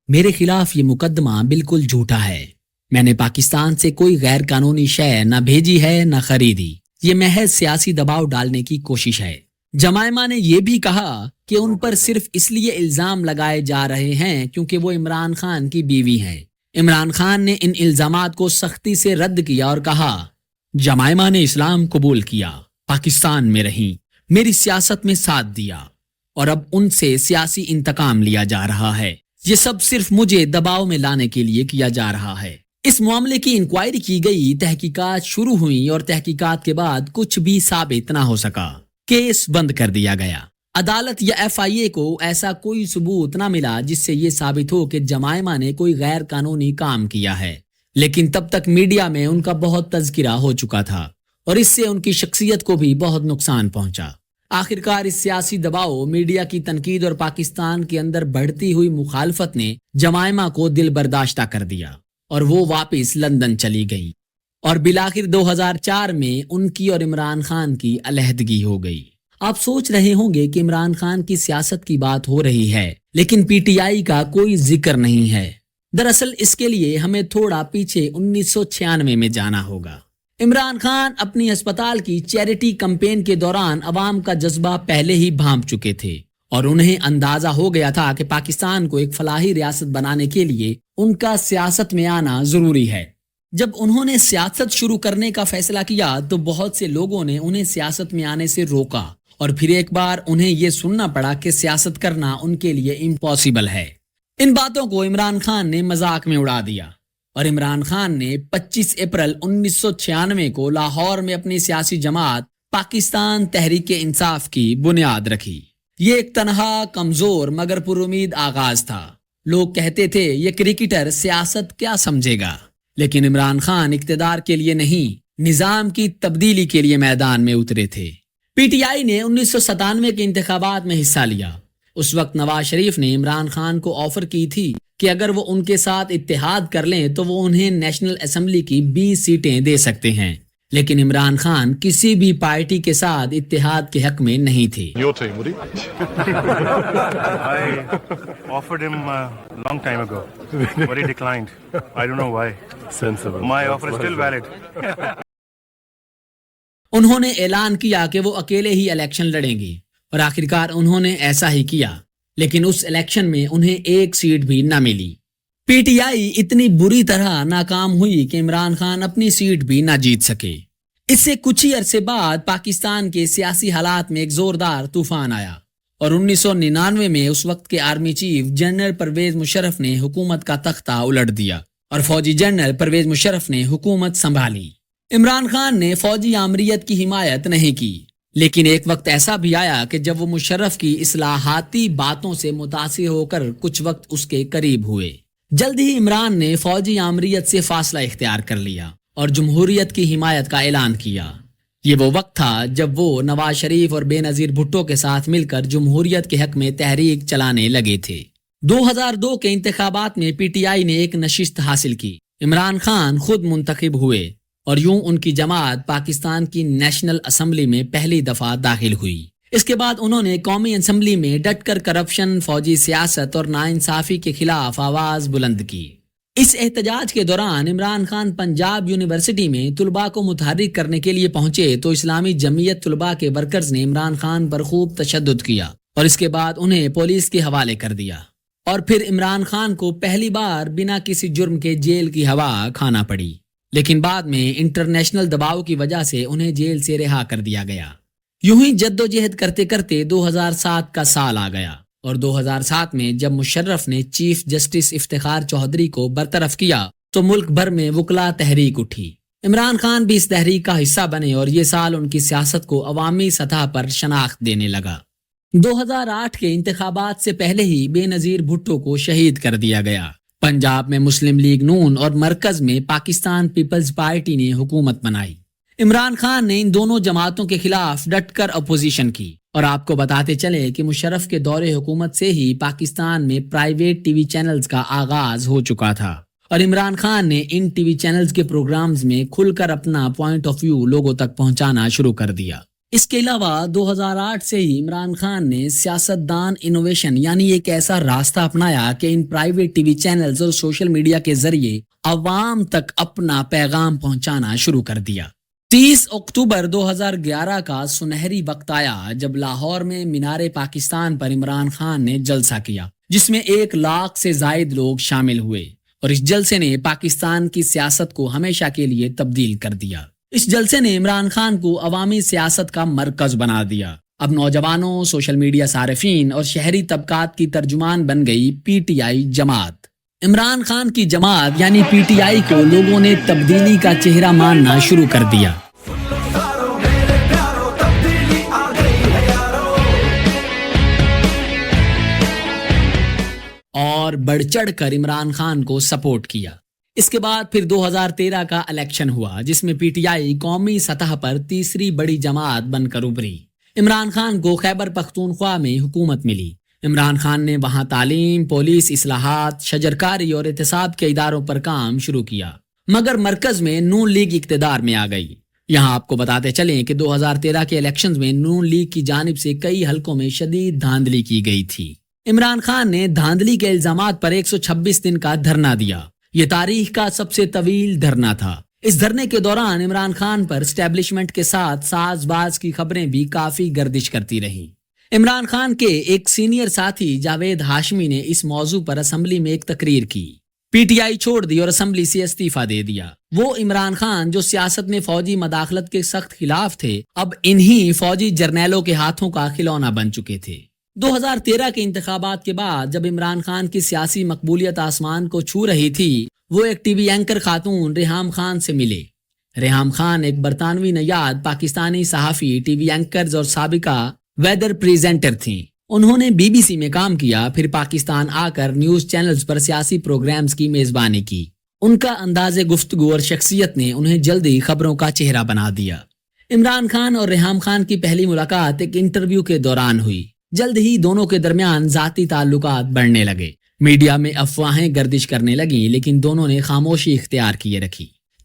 میرے خلاف یہ مقدمہ بالکل جھوٹا ہے۔ میں نے پاکستان سے کوئی غیر قانونی شے نہ بھیجی ہے نہ خریدی۔ یہ محض سیاسی دباؤ ڈالنے کی کوشش ہے۔ جمائمہ نے یہ بھی کہا کہ ان پر صرف اس لیے الزام لگائے جا رہے ہیں کیونکہ وہ عمران خان کی بیوی ہیں۔ عمران خان نے ان الزامات کو سختی سے رد کیا اور کہا، جمائمہ نے اسلام قبول کیا، پاکستان میں رہیں، میری سیاست میں ساتھ دیا، اور اب ان سے سیاسی انتقام لیا جا رہا ہے۔ یہ سب صرف مجھے دباؤ میں لانے کے لیے کیا جا رہا ہے۔ اس معاملے کی انکوائری کی گئی، تحقیقات شروع ہوئیں اور تحقیقات کے بعد کچھ بھی ثابت نہ ہو سکا۔ کیس بند کر دیا گیا۔ عدالت یا FIA کو ایسا کوئی ثبوت نہ ملا جس سے یہ ثابت ہو کہ جمائمہ نے کوئی غیر قانونی کام کیا ہے، لیکن تب تک میڈیا میں ان کا بہت تذکرہ ہو چکا تھا اور اس سے ان کی شخصیت کو بھی بہت نقصان پہنچا۔ آخرکار اس سیاسی دباؤ، میڈیا کی تنقید اور پاکستان کے اندر بڑھتی ہوئی مخالفت نے جمائمہ کو دل برداشتہ کر دیا اور وہ واپس لندن چلی گئی، اور بالآخر 2004 میں ان کی اور عمران خان کی علیحدگی ہو گئی۔ آپ سوچ رہے ہوں گے کہ عمران خان کی سیاست کی بات ہو رہی ہے لیکن PTI کا کوئی ذکر نہیں ہے۔ دراصل اس کے لیے ہمیں تھوڑا پیچھے 1996 میں جانا ہوگا۔ عمران خان اپنی ہسپتال کی چیریٹی کمپین کے دوران عوام کا جذبہ پہلے ہی بھانپ چکے تھے اور انہیں اندازہ ہو گیا تھا کہ پاکستان کو ایک فلاحی ریاست بنانے کے لیے ان کا سیاست میں آنا ضروری ہے۔ جب انہوں نے سیاست شروع کرنے کا فیصلہ کیا تو بہت سے لوگوں نے انہیں سیاست میں آنے سے روکا، اور پھر ایک بار انہیں یہ سننا پڑا کہ سیاست کرنا ان کے لیے امپاسبل ہے۔ ان باتوں کو عمران خان نے مذاق میں اڑا دیا، اور عمران خان نے 25 اپریل 1996 کو لاہور میں اپنی سیاسی جماعت پاکستان تحریک انصاف کی بنیاد رکھی۔ یہ ایک تنہا، کمزور مگر پر امید آغاز تھا۔ لوگ کہتے تھے یہ کرکٹر سیاست کیا سمجھے گا، لیکن عمران خان اقتدار کے لیے نہیں، نظام کی تبدیلی کے لیے میدان میں اترے تھے۔ PTI نے 1997 کے انتخابات میں حصہ لیا۔ اس وقت نواز شریف نے عمران خان کو آفر کی تھی کہ اگر وہ ان کے ساتھ اتحاد کر لیں تو وہ انہیں نیشنل اسمبلی کی 20 سیٹیں دے سکتے ہیں، لیکن عمران خان کسی بھی پارٹی کے ساتھ اتحاد کے حق میں نہیں تھے. Your team, would he? I offered him a long time ago, but he declined. I don't know why. Sensible. My offer is still valid. انہوں نے اعلان کیا کہ وہ اکیلے ہی الیکشن لڑیں گے اور آخرکار انہوں نے ایسا ہی کیا، لیکن اس الیکشن میں انہیں ایک سیٹ بھی نہ ملی. پی ٹی آئی اتنی بری طرح ناکام ہوئی کہ عمران خان اپنی سیٹ بھی نہ جیت سکے. اس سے کچھ ہی عرصے بعد پاکستان کے سیاسی حالات میں ایک زوردار طوفان آیا اور 1999 میں اس وقت کے army chief general Pervez Musharraf نے حکومت کا تختہ الٹ دیا اور فوجی جنرل پرویز مشرف نے حکومت سنبھالی. عمران خان نے فوجی آمریت کی حمایت نہیں کی، لیکن ایک وقت ایسا بھی آیا کہ جب وہ مشرف کی اصلاحاتی باتوں سے متاثر ہو کر کچھ وقت اس کے قریب ہوئے. جلد ہی عمران نے فوجی آمریت سے فاصلہ اختیار کر لیا اور جمہوریت کی حمایت کا اعلان کیا. یہ وہ وقت تھا جب وہ نواز شریف اور بے نظیر بھٹو کے ساتھ مل کر جمہوریت کے حق میں تحریک چلانے لگے تھے. 2002 کے انتخابات میں پی ٹی آئی نے ایک نشست حاصل کی. عمران خان خود منتخب ہوئے اور یوں ان کی جماعت پاکستان کی نیشنل اسمبلی میں پہلی دفعہ داخل ہوئی. اس کے بعد انہوں نے قومی اسمبلی میں ڈٹ کر کرپشن، فوجی سیاست اور ناانصافی کے خلاف آواز بلند کی. اس احتجاج کے دوران عمران خان پنجاب یونیورسٹی میں طلباء کو متحرک کرنے کے لیے پہنچے تو اسلامی جمعیت طلباء کے ورکرز نے عمران خان پر خوب تشدد کیا اور اس کے بعد انہیں پولیس کے حوالے کر دیا اور پھر عمران خان کو پہلی بار بنا کسی جرم کے جیل کی ہوا کھانا پڑی. لیکن بعد میں انٹرنیشنل دباؤ کی وجہ سے انہیں جیل سے رہا کر دیا گیا. یوں ہی جد و جہد کرتے کرتے 2007 کا سال آ گیا اور 2007 میں جب مشرف نے چیف جسٹس افتخار چودھری کو برطرف کیا تو ملک بھر میں وکلا تحریک اٹھی. عمران خان بھی اس تحریک کا حصہ بنے اور یہ سال ان کی سیاست کو عوامی سطح پر شناخت دینے لگا. 2008 کے انتخابات سے پہلے ہی بے نظیر بھٹو کو شہید کر دیا گیا. پنجاب میں مسلم لیگ نون اور مرکز میں پاکستان پیپلز پارٹی نے حکومت بنائی. عمران خان نے ان دونوں جماعتوں کے خلاف ڈٹ کر اپوزیشن کی اور آپ کو بتاتے چلے کہ مشرف کے دور حکومت سے ہی پاکستان میں پرائیویٹ ٹی وی چینلز کا آغاز ہو چکا تھا اور عمران خان نے ان ٹی وی چینلز کے پروگرامز میں کھل کر اپنا پوائنٹ آف ویو لوگوں تک پہنچانا شروع کر دیا. اس کے علاوہ 2008 سے ہی عمران خان نے سیاست دان انوویشن یعنی ایک ایسا راستہ اپنایا کہ in private T V channels اور سوشل میڈیا کے ذریعے عوام تک اپنا پیغام پہنچانا شروع کر دیا. 30 اکتوبر 2011 کا سنہری وقت آیا جب لاہور میں مینار پاکستان پر عمران خان نے جلسہ کیا جس میں 1 لاکھ سے زائد لوگ شامل ہوئے اور اس جلسے نے پاکستان کی سیاست کو ہمیشہ کے لیے تبدیل کر دیا. اس جلسے نے عمران خان کو عوامی سیاست کا مرکز بنا دیا. اب نوجوانوں، سوشل میڈیا صارفین اور شہری طبقات کی ترجمان بن گئی پی ٹی آئی جماعت. عمران خان کی جماعت یعنی پی ٹی آئی کو لوگوں نے تبدیلی کا چہرہ ماننا شروع کر دیا. اور بڑھ چڑھ کر عمران خان کو سپورٹ کیا. اس کے بعد پھر 2013 کا الیکشن ہوا جس میں پی ٹی آئی قومی سطح پر تیسری بڑی جماعت بن کر ابھری. عمران خان کو خیبر پختونخوا میں حکومت ملی. عمران خان نے وہاں تعلیم، پولیس اصلاحات، شجرکاری اور احتساب کے اداروں پر کام شروع کیا. مگر مرکز میں نون لیگ اقتدار میں آ گئی. یہاں آپ کو بتاتے چلیں کہ 2013 کے الیکشنز میں نون لیگ کی جانب سے کئی حلقوں میں شدید دھاندلی کی گئی تھی. عمران خان نے دھاندلی کے الزامات پر 126 دن کا دھرنا دیا. یہ تاریخ کا سب سے طویل دھرنا تھا. اس دھرنے کے دوران عمران خان پر اسٹیبلشمنٹ کے ساتھ ساز باز کی خبریں بھی کافی گردش کرتی رہیں. عمران خان کے ایک سینئر ساتھی جاوید ہاشمی نے اس موضوع پر اسمبلی میں ایک تقریر کی. پی ٹی آئی چھوڑ دی اور اسمبلی سے استعفیٰ دے دیا. وہ عمران خان جو سیاست میں فوجی مداخلت کے سخت خلاف تھے اب انہی فوجی جرنیلوں کے ہاتھوں کا کھلونا بن چکے تھے. 2013 کے انتخابات کے بعد جب عمران خان کی سیاسی مقبولیت آسمان کو چھو رہی تھی وہ ایک ٹی وی اینکر خاتون ریحام خان سے ملے. ریحام خان ایک برطانوی نژاد پاکستانی صحافی، ٹی وی اینکرز اور سابقہ ویدر پریزنٹر تھیں. انہوں نے بی بی سی میں کام کیا، پھر پاکستان آ کر نیوز چینلز پر سیاسی پروگرامز کی میزبانی کی. ان کا انداز گفتگو اور شخصیت نے انہیں جلدی خبروں کا چہرہ بنا دیا. عمران خان اور ریحام خان کی پہلی ملاقات ایک انٹرویو کے دوران ہوئی. جلد ہی دونوں کے درمیان ذاتی تعلقات بڑھنے لگے. میڈیا میں افواہیں گردش کرنے لگیں لیکن دونوں نے خاموشی اختیار کیے رکھی.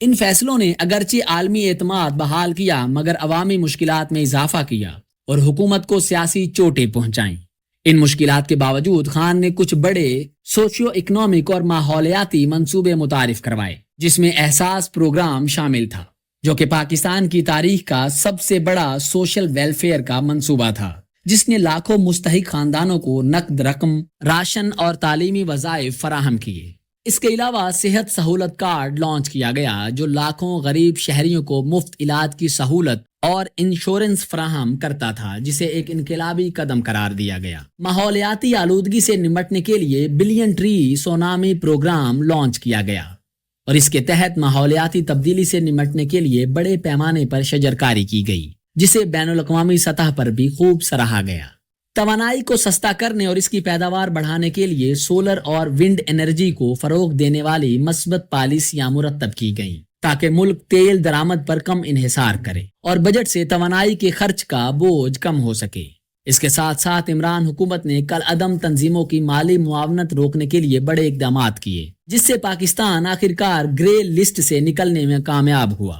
ان فیصلوں نے اگرچہ عالمی اعتماد بحال کیا مگر عوامی مشکلات میں اضافہ کیا اور حکومت کو سیاسی چوٹیں پہنچائیں۔ ان مشکلات کے باوجود خان نے کچھ بڑے سوشیو اکنامک اور ماحولیاتی منصوبے متعارف کروائے، جس میں احساس پروگرام شامل تھا، جو کہ پاکستان کی تاریخ کا سب سے بڑا سوشل ویلفیئر کا منصوبہ تھا، جس نے لاکھوں مستحق خاندانوں کو نقد رقم، راشن اور تعلیمی وظائف فراہم کیے۔ اس کے علاوہ صحت سہولت کارڈ لانچ کیا گیا جو لاکھوں غریب شہریوں کو مفت علاج کی سہولت اور انشورنس فراہم کرتا تھا، جسے ایک انقلابی قدم قرار دیا گیا۔ ماحولیاتی آلودگی سے نمٹنے کے لیے billion tree tsunami program launch کیا گیا اور اس کے تحت ماحولیاتی تبدیلی سے نمٹنے کے لیے بڑے پیمانے پر شجرکاری کی گئی، جسے بین الاقوامی سطح پر بھی خوب سراہا گیا۔ توانائی کو سستا کرنے اور اس کی پیداوار بڑھانے کے لیے سولر اور ونڈ انرجی کو فروغ دینے والی مثبت پالیسیاں مرتب کی گئیں تاکہ ملک تیل درآمد پر کم انحصار کرے اور بجٹ سے توانائی کے خرچ کا بوجھ کم ہو سکے۔ اس کے ساتھ ساتھ عمران حکومت نے کالعدم تنظیموں کی مالی معاونت روکنے کے لیے بڑے اقدامات کیے، جس سے پاکستان آخرکار گرے لسٹ سے نکلنے میں کامیاب ہوا۔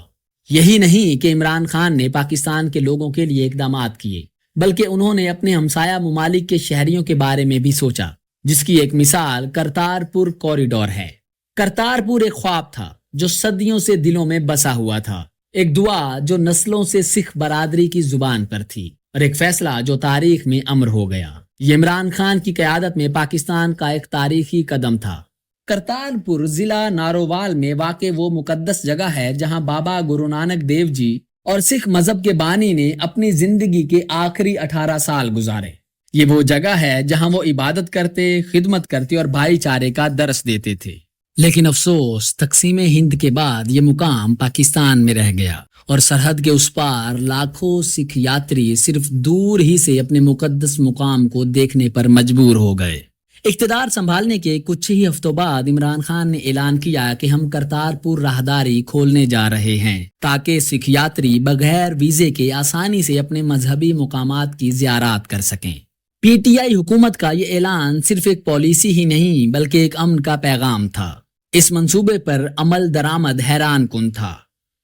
یہی نہیں کہ عمران خان نے پاکستان کے لوگوں کے لیے اقدامات کیے، بلکہ انہوں نے اپنے ہمسایہ ممالک کے شہریوں کے بارے میں بھی سوچا، جس کی ایک مثال کرتارپور کوریڈور ہے۔ کرتارپور ایک خواب تھا جو صدیوں سے دلوں میں بسا ہوا تھا، ایک دعا جو نسلوں سے سکھ برادری کی زبان پر تھی، اور ایک فیصلہ جو تاریخ میں امر ہو گیا۔ یہ عمران خان کی قیادت میں پاکستان کا ایک تاریخی قدم تھا۔ کرتارپور ضلع نارووال میں واقع وہ مقدس جگہ ہے جہاں بابا گرو نانک دیو جی اور سکھ مذہب کے بانی نے اپنی زندگی کے آخری 18 سال گزارے۔ یہ وہ جگہ ہے جہاں وہ عبادت کرتے، خدمت کرتے اور بھائی چارے کا درس دیتے تھے۔ لیکن افسوس، تقسیم ہند کے بعد یہ مقام پاکستان میں رہ گیا اور سرحد کے اس پار لاکھوں سکھ یاتری صرف دور ہی سے اپنے مقدس مقام کو دیکھنے پر مجبور ہو گئے۔ اقتدار سنبھالنے کے کچھ ہی ہفتوں بعد عمران خان نے اعلان کیا کہ ہم کرتارپور راہداری کھولنے جا رہے ہیں تاکہ سکھ یاتری بغیر ویزے کے آسانی سے اپنے مذہبی مقامات کی زیارات کر سکیں۔ پی ٹی آئی حکومت کا یہ اعلان صرف ایک پالیسی ہی نہیں بلکہ ایک امن کا پیغام تھا۔ اس منصوبے پر عمل درآمد حیران کن تھا۔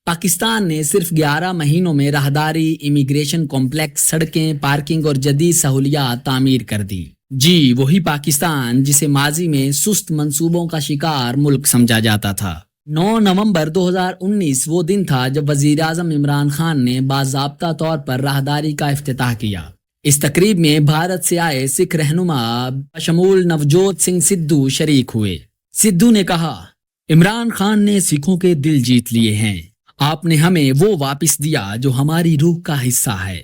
پاکستان نے صرف 11 مہینوں میں راہداری، امیگریشن کمپلیکس، سڑکیں، پارکنگ اور جدید سہولیات تعمیر کر دی۔ جی وہی پاکستان جسے ماضی میں سست منصوبوں کا شکار ملک سمجھا جاتا تھا۔ 9 نومبر 2019 وہ دن تھا جب وزیر اعظم عمران خان نے باضابطہ طور پر راہداری کا افتتاح کیا۔ اس تقریب میں بھارت سے آئے سکھ رہنما بشمول نوجوت سنگھ سدھو شریک ہوئے۔ سدھو نے کہا، عمران خان نے سکھوں کے دل جیت لیے ہیں، آپ نے ہمیں وہ واپس دیا جو ہماری روح کا حصہ ہے۔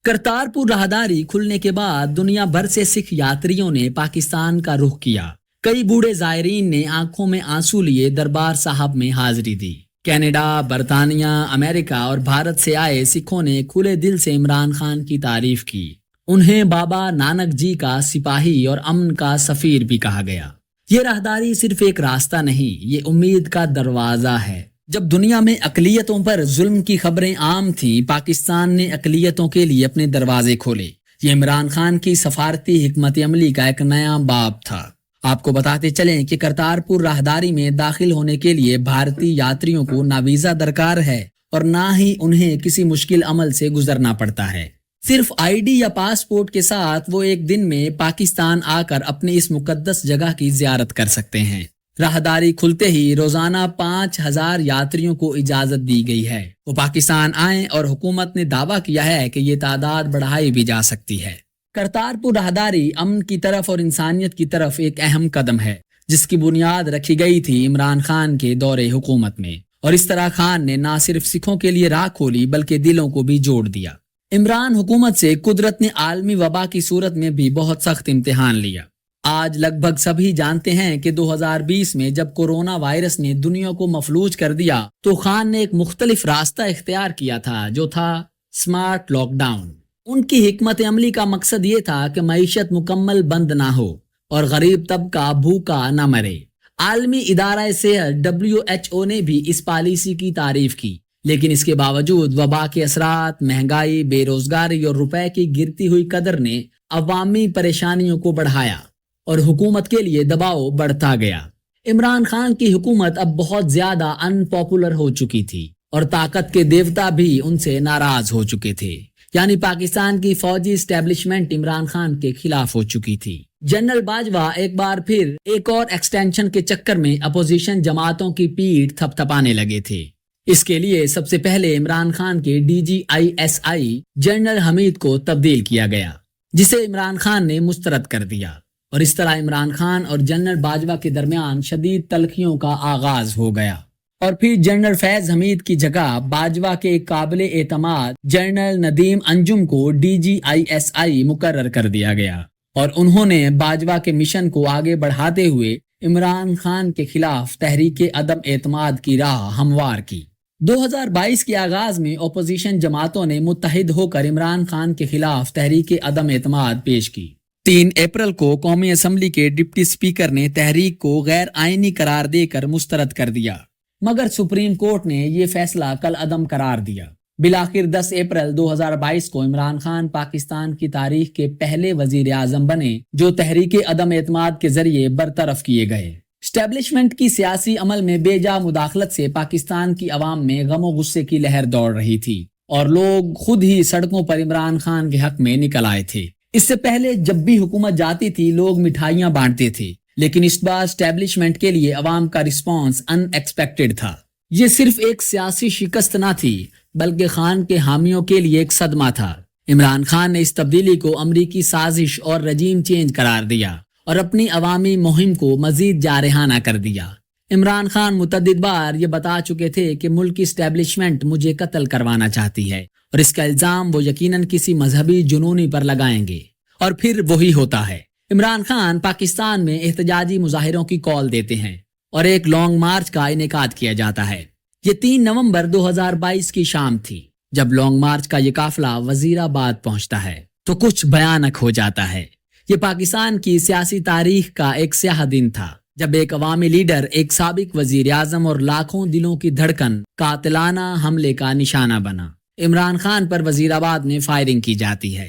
کرتارپور راہداری کھلنے کے بعد دنیا بھر سے سکھ یاتریوں نے پاکستان کا رخ کیا۔ کئی بوڑھے زائرین نے آنکھوں میں آنسو لیے دربار صاحب میں حاضری دی۔ کینیڈا، برطانیہ، امریکہ اور بھارت سے آئے سکھوں نے کھلے دل سے عمران خان کی تعریف کی۔ انہیں بابا نانک جی کا سپاہی اور امن کا سفیر بھی کہا گیا۔ یہ راہداری صرف ایک راستہ نہیں، یہ امید کا دروازہ ہے۔ جب دنیا میں اقلیتوں پر ظلم کی خبریں عام تھیں، پاکستان نے اقلیتوں کے لیے اپنے دروازے کھولے۔ یہ عمران خان کی سفارتی حکمت عملی کا ایک نیا باب تھا۔ آپ کو بتاتے چلیں کہ کرتارپور راہداری میں داخل ہونے کے لیے بھارتی یاتریوں کو نہ ویزا درکار ہے اور نہ ہی انہیں کسی مشکل عمل سے گزرنا پڑتا ہے۔ صرف آئی ڈی یا پاسپورٹ کے ساتھ وہ ایک دن میں پاکستان آ کر اپنی اس مقدس جگہ کی زیارت کر سکتے ہیں۔ راہداری کھلتے ہی روزانہ 5000 یاتریوں کو اجازت دی گئی ہے وہ پاکستان آئیں، اور حکومت نے دعویٰ کیا ہے کہ یہ تعداد بڑھائی بھی جا سکتی ہے۔ کرتارپور راہداری امن کی طرف اور انسانیت کی طرف ایک اہم قدم ہے جس کی بنیاد رکھی گئی تھی عمران خان کے دور حکومت میں، اور اس طرح خان نے نہ صرف سکھوں کے لیے راہ کھولی بلکہ دلوں کو بھی جوڑ دیا۔ عمران حکومت سے قدرت نے عالمی وبا کی صورت میں بھی بہت سخت امتحان لیا۔ آج لگ بھگ سبھی جانتے ہیں کہ 2020 میں جب کورونا وائرس نے دنیا کو مفلوج کر دیا تو خان نے ایک مختلف راستہ اختیار کیا تھا جو تھا سمارٹ لاک ڈاؤن۔ ان کی حکمت عملی کا مقصد یہ تھا کہ معیشت مکمل بند نہ ہو اور غریب طبقہ بھوکا نہ مرے۔ عالمی ادارہ صحت WHO نے بھی اس پالیسی کی تعریف کی، لیکن اس کے باوجود وبا کے اثرات، مہنگائی، بے روزگاری اور روپے کی گرتی ہوئی قدر نے عوامی پریشانیوں کو بڑھایا اور حکومت کے لیے دباؤ بڑھتا گیا۔ عمران خان کی حکومت اب بہت زیادہ ان پاپولر ہو چکی تھی اور طاقت کے دیوتا بھی ان سے ناراض ہو چکے تھے، یعنی پاکستان کی فوجی اسٹیبلشمنٹ عمران خان کے خلاف ہو چکی تھی۔ جنرل باجوہ ایک بار پھر ایک اور ایکسٹینشن کے چکر میں اپوزیشن جماعتوں کی پیٹھ تھپ تھپانے لگے تھے۔ اس کے لیے سب سے پہلے عمران خان کے DGISI جنرل حمید کو تبدیل کیا گیا، جسے عمران خان نے مسترد کر دیا، اور اس طرح عمران خان اور جنرل باجوہ کے درمیان شدید تلخیوں کا آغاز ہو گیا، اور پھر جنرل فیض حمید کی جگہ باجوہ کے ایک قابل اعتماد جنرل ندیم انجم کو DGISI مقرر کر دیا گیا، اور انہوں نے باجوہ کے مشن کو آگے بڑھاتے ہوئے عمران خان کے خلاف تحریک عدم اعتماد کی راہ ہموار کی۔ 2022 کے آغاز میں اپوزیشن جماعتوں نے متحد ہو کر عمران خان کے خلاف تحریک عدم اعتماد پیش کی۔ 3 اپریل کو قومی اسمبلی کے ڈپٹی اسپیکر نے تحریک کو غیر آئینی قرار دے کر مسترد کر دیا، مگر سپریم کورٹ نے یہ فیصلہ کل عدم قرار دیا۔ بالآخر 10 اپریل 2022 کو عمران خان پاکستان کی تاریخ کے پہلے وزیر اعظم بنے جو تحریک عدم اعتماد کے ذریعے برطرف کیے گئے۔ اسٹیبلشمنٹ کی سیاسی عمل میں بے جا مداخلت سے پاکستان کی عوام میں غم و غصے کی لہر دوڑ رہی تھی، اور لوگ خود ہی سڑکوں پر عمران خان کے حق میں نکل آئے تھے۔ اس سے پہلے جب بھی حکومت جاتی تھی لوگ مٹھائیاں بانٹتے تھے، لیکن اس بار اسٹیبلشمنٹ کے لیے عوام کا رسپانس ان ایکسپیکٹڈ تھا۔ یہ صرف ایک سیاسی شکست نہ تھی بلکہ خان کے حامیوں کے لیے ایک صدمہ تھا۔ عمران خان نے اس تبدیلی کو امریکی سازش اور رجیم چینج قرار دیا اور اپنی عوامی مہم کو مزید جارحانہ کر دیا۔ عمران خان متعدد بار یہ بتا چکے تھے کہ ملک کی اسٹیبلشمنٹ مجھے قتل کروانا چاہتی ہے، اور اس کا الزام وہ یقیناً کسی مذہبی جنونی پر لگائیں گے، اور پھر وہی ہوتا ہے۔ عمران خان پاکستان میں احتجاجی مظاہروں کی کال دیتے ہیں اور ایک لانگ مارچ کا انعقاد کیا جاتا ہے۔ یہ 3 نومبر 2022 کی شام تھی جب لانگ مارچ کا یہ قافلہ وزیر آباد پہنچتا ہے تو کچھ بھیانک ہو جاتا ہے۔ یہ پاکستان کی سیاسی تاریخ کا ایک سیاہ دن تھا جب ایک عوامی لیڈر، ایک سابق وزیر اعظم اور لاکھوں دلوں کی دھڑکن قاتلانہ حملے کا نشانہ بنا۔ عمران خان پر وزیر آباد میں فائرنگ کی جاتی ہے۔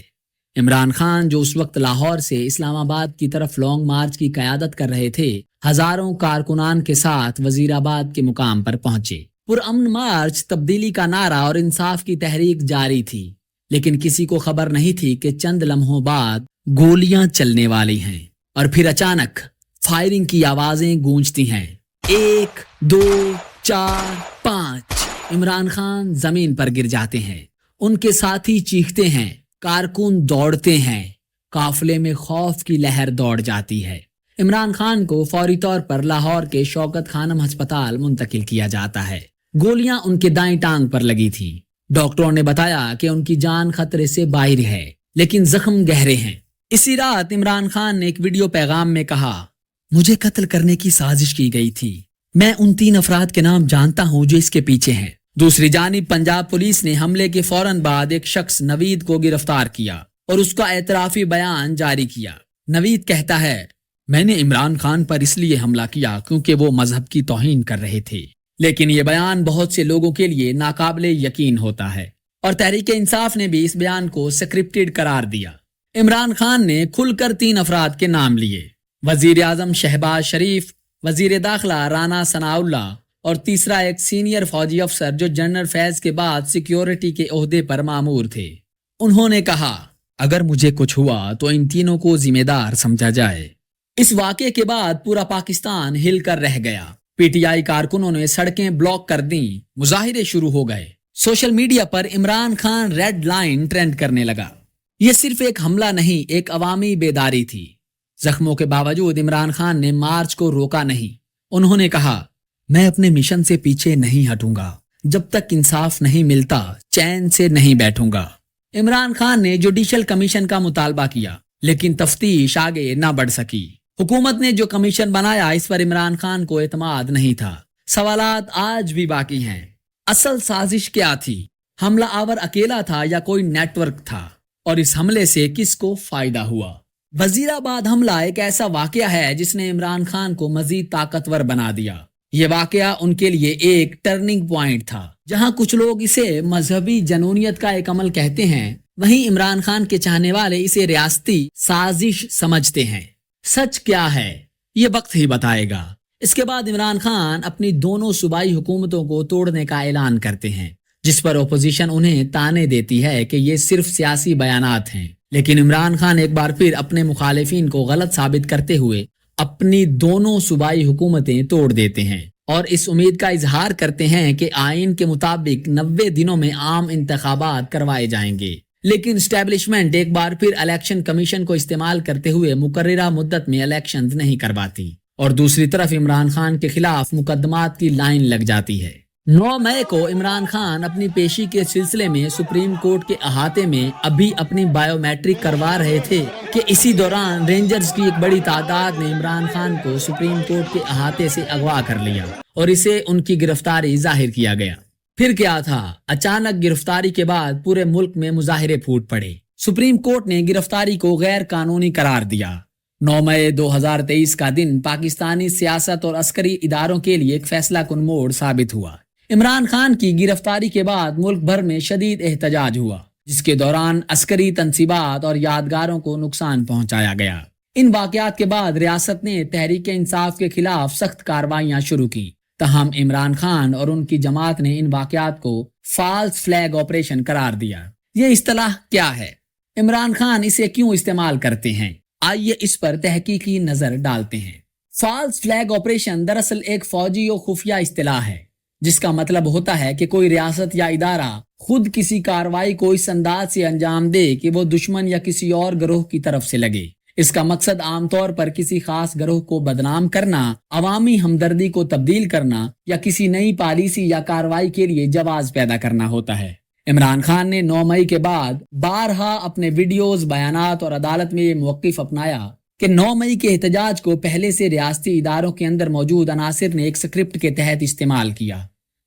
عمران خان جو اس وقت لاہور سے اسلام آباد کی طرف لانگ مارچ کی قیادت کر رہے تھے، ہزاروں کارکنان کے ساتھ وزیر آباد کے مقام پر پہنچے۔ پرامن مارچ، تبدیلی کا نعرہ اور انصاف کی تحریک جاری تھی، لیکن کسی کو خبر نہیں تھی کہ چند لمحوں بعد گولیاں چلنے والی ہیں، اور پھر اچانک فائرنگ کی آوازیں گونجتی ہیں۔ 1 2 4 5 عمران خان زمین پر گر جاتے ہیں، ان کے ساتھی چیختے ہیں، کارکن دوڑتے ہیں، قافلے میں خوف کی لہر دوڑ جاتی ہے۔ عمران خان کو فوری طور پر لاہور کے شوکت خانم ہسپتال منتقل کیا جاتا ہے۔ گولیاں ان کے دائیں ٹانگ پر لگی تھیں۔ ڈاکٹروں نے بتایا کہ ان کی جان خطرے سے باہر ہے، لیکن زخم گہرے ہیں۔ اسی رات عمران خان نے ایک ویڈیو پیغام میں کہا، مجھے قتل کرنے کی سازش کی گئی تھی، میں ان 3 افراد کے نام جانتا ہوں جو اس کے پیچھے ہیں۔ دوسری جانب پنجاب پولیس نے حملے کے فوراً بعد ایک شخص نوید کو گرفتار کیا اور اس کا اعترافی بیان جاری کیا۔ نوید کہتا ہے، میں نے عمران خان پر اس لیے حملہ کیا کیونکہ وہ مذہب کی توہین کر رہے تھے، لیکن یہ بیان بہت سے لوگوں کے لیے ناقابل یقین ہوتا ہے، اور تحریک انصاف نے بھی اس بیان کو سکرپٹڈ قرار دیا۔ عمران خان نے کھل کر 3 افراد کے نام لیے، وزیر اعظم شہباز شریف، وزیر داخلہ رانا ثناء اللہ، اور تیسرا ایک سینئر فوجی افسر جو جنرل فیض کے بعد سیکیورٹی کے عہدے پر مامور تھے۔ انہوں نے کہا، اگر مجھے کچھ ہوا تو ان تینوں کو ذمہ دار سمجھا جائے۔ اس واقعے کے بعد پورا پاکستان ہل کر رہ گیا۔ پی ٹی آئی کارکنوں نے سڑکیں بلاک کر دیں، مظاہرے شروع ہو گئے۔ سوشل میڈیا پر Imran Khan red line trend کرنے لگا۔ یہ صرف ایک حملہ نہیں، ایک عوامی بیداری تھی۔ زخموں کے باوجود عمران خان نے مارچ کو روکا نہیں۔ انہوں نے کہا، میں اپنے مشن سے پیچھے نہیں ہٹوں گا، جب تک انصاف نہیں ملتا چین سے نہیں بیٹھوں گا۔ عمران خان نے جوڈیشل کمیشن کا مطالبہ کیا، لیکن تفتیش آگے نہ بڑھ سکی۔ حکومت نے جو کمیشن بنایا اس پر عمران خان کو اعتماد نہیں تھا۔ سوالات آج بھی باقی ہیں۔ اصل سازش کیا تھی؟ حملہ آور اکیلا تھا یا کوئی نیٹ ورک تھا؟ اور اس حملے سے کس کو فائدہ ہوا؟ وزیر آباد حملہ ایک ایسا واقعہ ہے جس نے عمران خان کو مزید طاقتور بنا دیا۔ یہ واقعہ ان کے لیے ایک ٹرننگ پوائنٹ تھا۔ جہاں کچھ لوگ اسے مذہبی جنونیت کا ایک عمل کہتے ہیں، وہیں عمران خان کے چاہنے والے اسے ریاستی سازش سمجھتے ہیں۔ سچ کیا ہے یہ وقت ہی بتائے گا۔ اس کے بعد عمران خان اپنی دونوں صوبائی حکومتوں کو توڑنے کا اعلان کرتے ہیں، جس پر اپوزیشن انہیں تانے دیتی ہے کہ یہ صرف سیاسی بیانات ہیں، لیکن عمران خان ایک بار پھر اپنے مخالفین کو غلط ثابت کرتے ہوئے اپنی دونوں صوبائی حکومتیں توڑ دیتے ہیں اور اس امید کا اظہار کرتے ہیں کہ آئین کے مطابق 90 دنوں میں عام انتخابات کروائے جائیں گے، لیکن اسٹیبلشمنٹ ایک بار پھر الیکشن کمیشن کو استعمال کرتے ہوئے مقررہ مدت میں الیکشنز نہیں کرواتی اور دوسری طرف عمران خان کے خلاف مقدمات کی لائن لگ جاتی ہے۔ 9 مئی کو عمران خان اپنی پیشی کے سلسلے میں سپریم کورٹ کے احاطے میں ابھی اپنی بائیو میٹرک کروا رہے تھے کہ اسی دوران رینجرز کی ایک بڑی تعداد نے عمران خان کو سپریم کورٹ کے احاطے سے اغوا کر لیا اور اسے ان کی گرفتاری ظاہر کیا گیا۔ پھر کیا تھا؟ اچانک گرفتاری کے بعد پورے ملک میں مظاہرے پھوٹ پڑے۔ سپریم کورٹ نے گرفتاری کو غیر قانونی قرار دیا۔ 9 مئی 2023 کا دن پاکستانی سیاست اور عسکری اداروں کے لیے ایک فیصلہ کن موڑ ثابت ہوا۔ عمران خان کی گرفتاری کے بعد ملک بھر میں شدید احتجاج ہوا، جس کے دوران عسکری تنصیبات اور یادگاروں کو نقصان پہنچایا گیا۔ ان واقعات کے بعد ریاست نے تحریک انصاف کے خلاف سخت کارروائیاں شروع کی، تاہم عمران خان اور ان کی جماعت نے ان واقعات کو فالس فلیگ آپریشن قرار دیا۔ یہ اصطلاح کیا ہے؟ عمران خان اسے کیوں استعمال کرتے ہیں؟ آئیے اس پر تحقیقی نظر ڈالتے ہیں۔ فالس فلیگ آپریشن دراصل ایک فوجی و خفیہ اصطلاح ہے، جس کا مطلب ہوتا ہے کہ کوئی ریاست یا ادارہ خود کسی کارروائی کو اس انداز سے انجام دے کہ وہ دشمن یا کسی اور گروہ کی طرف سے لگے۔ اس کا مقصد عام طور پر کسی خاص گروہ کو بدنام کرنا، عوامی ہمدردی کو تبدیل کرنا یا کسی نئی پالیسی یا کارروائی کے لیے جواز پیدا کرنا ہوتا ہے۔ عمران خان نے 9 مئی کے بعد بارہا اپنے ویڈیوز، بیانات اور عدالت میں یہ موقف اپنایا کہ 9 مئی کے احتجاج کو پہلے سے ریاستی اداروں کے اندر موجود عناصر نے ایک اسکرپٹ کے تحت استعمال کیا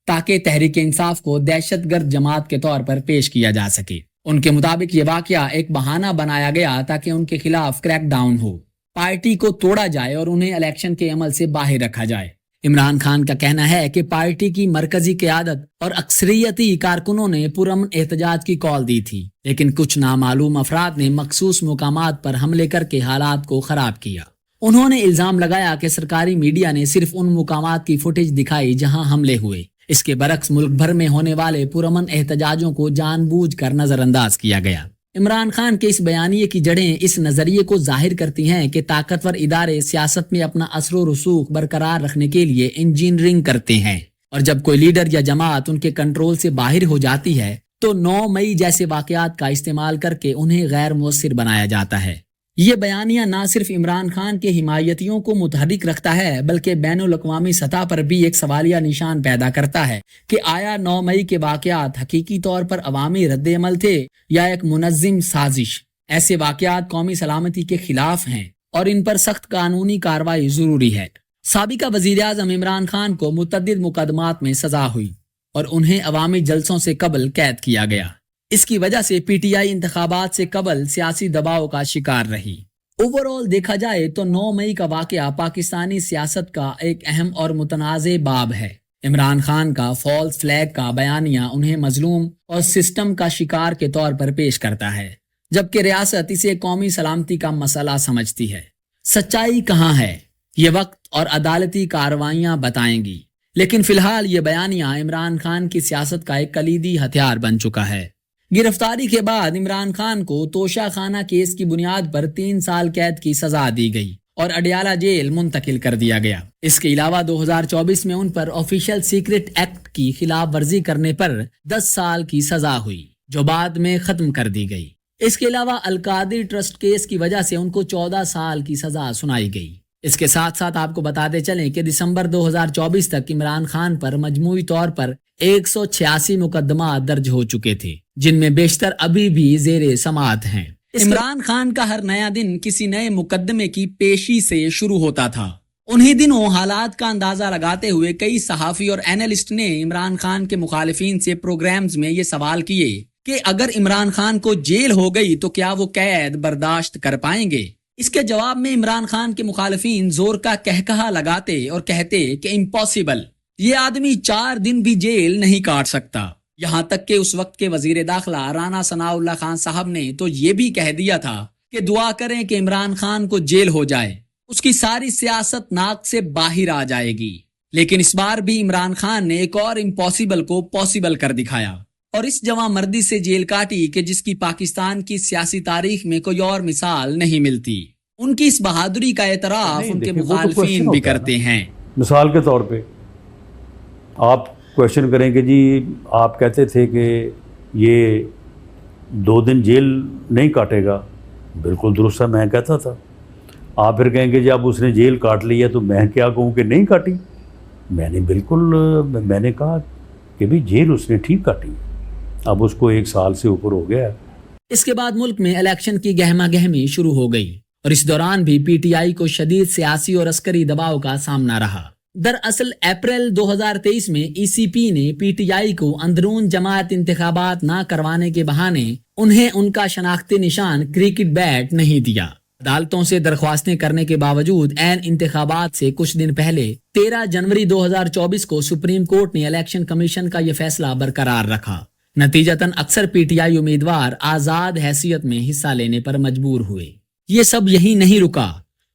تاکہ تحریک انصاف کو دہشت گرد جماعت کے طور پر پیش کیا جا سکے۔ ان کے مطابق یہ واقعہ ایک بہانہ بنایا گیا تاکہ ان کے خلاف کریک ڈاؤن ہو، پارٹی کو توڑا جائے اور انہیں الیکشن کے عمل سے باہر رکھا جائے۔ عمران خان کا کہنا ہے کہ پارٹی کی مرکزی قیادت اور اکثریتی کارکنوں نے پرامن احتجاج کی کال دی تھی، لیکن کچھ نامعلوم افراد نے مخصوص مقامات پر حملے کر کے حالات کو خراب کیا۔ انہوں نے الزام لگایا کہ سرکاری میڈیا نے صرف ان مقامات کی فوٹیج دکھائی جہاں حملے ہوئے۔ اس کے برعکس ملک بھر میں ہونے والے پرامن احتجاجوں کو جان بوجھ کر نظر انداز کیا گیا۔ عمران خان کے اس بیانیے کی جڑیں اس نظریے کو ظاہر کرتی ہیں کہ طاقتور ادارے سیاست میں اپنا اثر و رسوخ برقرار رکھنے کے لیے انجینئرنگ کرتے ہیں، اور جب کوئی لیڈر یا جماعت ان کے کنٹرول سے باہر ہو جاتی ہے تو 9 مئی جیسے واقعات کا استعمال کر کے انہیں غیر مؤثر بنایا جاتا ہے۔ یہ بیانیہ نہ صرف عمران خان کے حمایتیوں کو متحرک رکھتا ہے بلکہ بین الاقوامی سطح پر بھی ایک سوالیہ نشان پیدا کرتا ہے کہ آیا 9 مئی کے واقعات حقیقی طور پر عوامی رد عمل تھے یا ایک منظم سازش؟ ایسے واقعات قومی سلامتی کے خلاف ہیں اور ان پر سخت قانونی کارروائی ضروری ہے۔ سابقہ وزیر اعظم عمران خان کو متعدد مقدمات میں سزا ہوئی اور انہیں عوامی جلسوں سے قبل قید کیا گیا۔ اس کی وجہ سے پی ٹی آئی انتخابات سے قبل سیاسی دباؤ کا شکار رہی۔ اوورآل دیکھا جائے تو 9 مئی کا واقعہ پاکستانی سیاست کا ایک اہم اور متنازع باب ہے۔ عمران خان کا فالس فلیگ کا بیانیہ انہیں مظلوم اور سسٹم کا شکار کے طور پر پیش کرتا ہے، جبکہ ریاست اسے قومی سلامتی کا مسئلہ سمجھتی ہے۔ سچائی کہاں ہے؟ یہ وقت اور عدالتی کارروائیاں بتائیں گی، لیکن فی الحال یہ بیانیہ عمران خان کی سیاست کا ایک کلیدی ہتھیار بن چکا ہے۔ گرفتاری کے بعد عمران خان کو توشہ خانہ کیس کی بنیاد پر 3 سال قید کی سزا دی گئی اور اڈیالہ جیل منتقل کر دیا گیا۔ اس کے علاوہ 2024 میں ان پر آفیشل سیکرٹ ایکٹ کی خلاف ورزی کرنے پر 10 سال کی سزا ہوئی، جو بعد میں ختم کر دی گئی۔ اس کے علاوہ القادری ٹرسٹ کیس کی وجہ سے ان کو 14 سال کی سزا سنائی گئی۔ اس کے ساتھ ساتھ آپ کو بتاتے چلیں کہ دسمبر 2024 تک عمران خان پر مجموعی طور پر 186 مقدمات درج ہو چکے تھے، جن میں بیشتر ابھی بھی زیر سماعت ہیں۔ عمران خان کا ہر نیا دن کسی نئے مقدمے کی پیشی سے شروع ہوتا تھا۔ انہی دنوں حالات کا اندازہ لگاتے ہوئے کئی صحافی اور اینالسٹ نے عمران خان کے مخالفین سے پروگرامز میں یہ سوال کیے کہ اگر عمران خان کو جیل ہو گئی تو کیا وہ قید برداشت کر پائیں گے؟ اس کے جواب میں عمران خان کے مخالفین زور کا کہکہا لگاتے اور کہتے کہ امپاسبل، یہ آدمی 4 دن بھی جیل نہیں کاٹ سکتا۔ یہاں تک کہ اس وقت کے وزیر داخلہ رانا ثناء اللہ خان صاحب نے تو یہ بھی کہہ دیا تھا کہ دعا کریں کہ عمران خان کو جیل ہو جائے۔ اس کی ساری سیاست ناک سے باہر آ جائے گی. لیکن اس بار بھی عمران خان نے ایک اور امپاسبل کو پاسبل کر دکھایا اور اس جوان مردی سے جیل کاٹی کہ جس کی پاکستان کی سیاسی تاریخ میں کوئی اور مثال نہیں ملتی. ان کی اس بہادری کا اعتراف ان کے مخالفین بھی کرتے ہیں. مثال کے طور پہ آپ کویشچن کریں کہ جی آپ کہتے تھے کہ یہ 2 دن جیل نہیں کاٹے گا، بالکل درست ہے، میں کہتا تھا. آپ پھر کہیں گے جی اب اس نے جیل کاٹ لی ہے تو میں کیا کہوں کہ نہیں کاٹی. میں نے کہا کہ بھی جیل اس نے ٹھیک کاٹی، اب اس کو 1 سال سے اوپر ہو گیا ہے. اس کے بعد ملک میں الیکشن کی گہما گہمی شروع ہو گئی اور اس دوران بھی پی ٹی آئی کو شدید سیاسی اور عسکری دباؤ کا سامنا رہا. دراصل اپریل 2023 میں ای سی پی نے پی ٹی آئی کو اندرون جماعت انتخابات نہ کروانے کے بہانے انہیں ان کا شناختی نشان کرکٹ بیٹ نہیں دیا. عدالتوں سے درخواستیں کرنے کے باوجود عین انتخابات سے کچھ دن پہلے 13 جنوری 2024 کو سپریم کورٹ نے الیکشن کمیشن کا یہ فیصلہ برقرار رکھا. نتیجتاً اکثر پی ٹی آئی امیدوار آزاد حیثیت میں حصہ لینے پر مجبور ہوئے. یہ سب یہی نہیں رکا.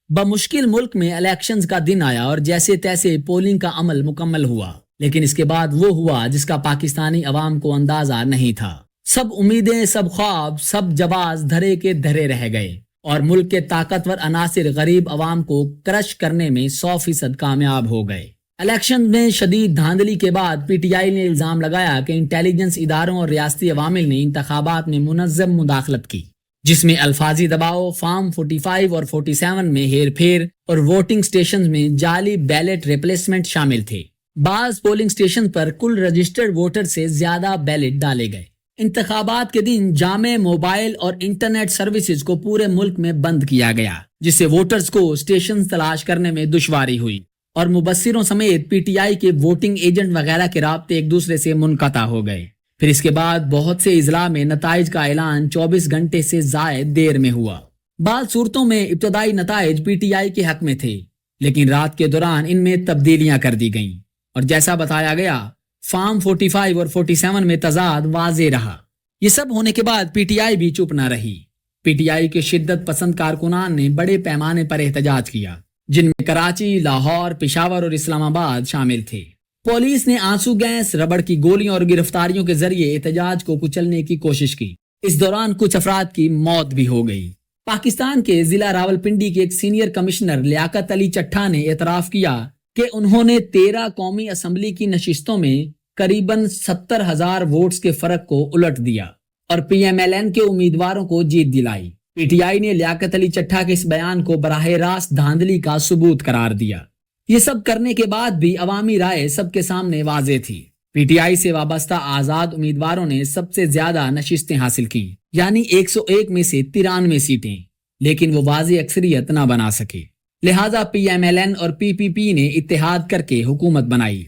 بمشکل ملک میں الیکشنز کا دن آیا اور جیسے تیسے پولنگ کا عمل مکمل ہوا، لیکن اس کے بعد وہ ہوا جس کا پاکستانی عوام کو اندازہ نہیں تھا. سب امیدیں، سب خواب، سب جواز دھرے کے دھرے رہ گئے اور ملک کے طاقتور عناصر غریب عوام کو کرش کرنے میں 100% کامیاب ہو گئے. الیکشن میں شدید دھاندلی کے بعد پی ٹی آئی نے الزام لگایا کہ انٹیلیجنس اداروں اور ریاستی عوامل نے انتخابات میں منظم مداخلت کی، جس میں الفاظی دباؤ، فارم 45 اور 47 میں ہیر پھیر اور ووٹنگ سٹیشنز میں جعلی بیلٹ ریپلیسمنٹ شامل تھے. بعض پولنگ سٹیشن پر کل رجسٹرڈ ووٹر سے زیادہ بیلٹ ڈالے گئے. انتخابات کے دن جامع موبائل اور انٹرنیٹ سروسز کو پورے ملک میں بند کیا گیا، جس سے ووٹرز کو سٹیشن تلاش کرنے میں دشواری ہوئی اور مبصروں سمیت پی ٹی آئی کے ووٹنگ ایجنٹ وغیرہ کے رابطے ایک دوسرے سے منقطع ہو گئے. پھر اس کے بعد بہت سے اضلاع میں نتائج کا اعلان 24 گھنٹے سے زائد دیر میں ہوا. بعض صورتوں میں ابتدائی نتائج پی ٹی آئی کے حق میں تھے، لیکن رات کے دوران ان میں تبدیلیاں کر دی گئیں اور جیسا بتایا گیا فارم 45 اور 47 میں تضاد واضح رہا. یہ سب ہونے کے بعد پی ٹی آئی بھی چپ نہ رہی. پی ٹی آئی کے شدت پسند کارکنان نے بڑے پیمانے پر احتجاج کیا، جن میں کراچی، لاہور، پشاور اور اسلام آباد شامل تھے. پولیس نے آنسو گیس، ربڑ کی گولیاں اور گرفتاریوں کے ذریعے احتجاج کو کچلنے کی کوشش کی. اس دوران کچھ افراد کی موت بھی ہو گئی. پاکستان کے ضلع راولپنڈی کے ایک سینئر کمشنر لیاقت علی چٹھا نے اعتراف کیا کہ انہوں نے 13 قومی اسمبلی کی نشستوں میں قریباً 70,000 ووٹس کے فرق کو الٹ دیا اور پی ایم ایل این کے امیدواروں کو جیت دلائی. پی ٹی آئی نے لیاقت علی چٹھا کے اس بیان کو براہ راست دھاندلی کا ثبوت قرار دیا. یہ سب کرنے کے بعد بھی عوامی رائے سب کے سامنے واضح تھی. پی ٹی آئی سے وابستہ آزاد امیدواروں نے سب سے زیادہ نشستیں حاصل کی، یعنی 101 میں سے 93 سیٹیں، لیکن وہ واضح اکثریت نہ بنا سکے. لہٰذا پی ایم ایل این اور پی پی پی نے اتحاد کر کے حکومت بنائی،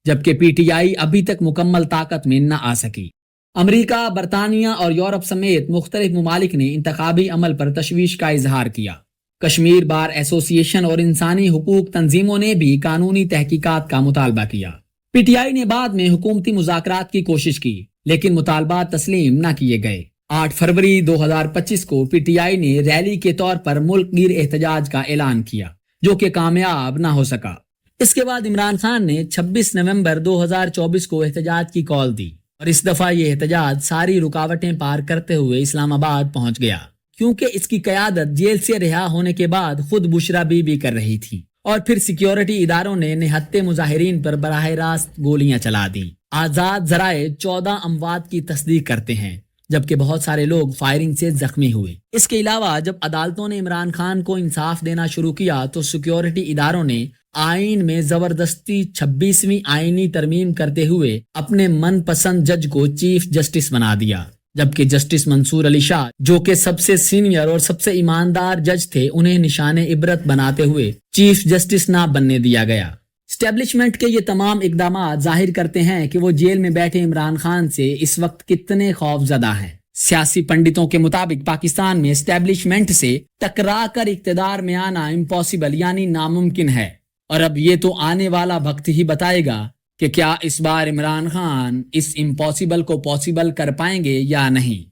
جبکہ پی ٹی آئی ابھی تک مکمل طاقت میں نہ آ سکی. امریکہ، برطانیہ اور یورپ سمیت مختلف ممالک نے انتخابی عمل پر تشویش کا اظہار کیا. کشمیر بار ایسوسی ایشن اور انسانی حقوق تنظیموں نے بھی قانونی تحقیقات کا مطالبہ کیا. پی ٹی آئی نے بعد میں حکومتی مذاکرات کی کوشش کی، لیکن مطالبات تسلیم نہ کیے گئے. 8 فروری 2025 کو پی ٹی آئی نے ریلی کے طور پر ملک گیر احتجاج کا اعلان کیا، جو کہ کامیاب نہ ہو سکا. اس کے بعد عمران خان نے 26 نومبر 2024 کو احتجاج کی کال دی اور اس دفعہ یہ احتجاج ساری رکاوٹیں پار کرتے ہوئے اسلام آباد پہنچ گیا، کیونکہ اس کی قیادت جیل سے رہا ہونے کے بعد خود بشرا بی بی کر رہی تھی اور پھر سیکیورٹی اداروں نے نہتے مظاہرین پر براہ راست گولیاں چلا دیں. آزاد ذرائع 14 اموات کی تصدیق کرتے ہیں، جبکہ بہت سارے لوگ فائرنگ سے زخمی ہوئے. اس کے علاوہ جب عدالتوں نے عمران خان کو انصاف دینا شروع کیا تو سیکیورٹی اداروں نے آئین میں زبردستی 26ویں آئینی ترمیم کرتے ہوئے اپنے من پسند جج کو چیف جسٹس بنا دیا، جبکہ جسٹس منصور علی شاہ، جو کہ سب سے سینئر اور سب سے ایماندار جج تھے، انہیں نشان عبرت بناتے ہوئے چیف جسٹس نہ بننے دیا گیا. اسٹیبلشمنٹ کے یہ تمام اقدامات ظاہر کرتے ہیں کہ وہ جیل میں بیٹھے عمران خان سے اس وقت کتنے خوف زدہ ہیں. سیاسی پنڈتوں کے مطابق پاکستان میں اسٹیبلشمنٹ سے ٹکرا کر اقتدار میں آنا امپاسبل یعنی ناممکن ہے، اور اب یہ تو آنے والا وقت ہی بتائے گا کہ کیا اس بار عمران خان اس امپاسبل کو پاسبل کر پائیں گے یا نہیں.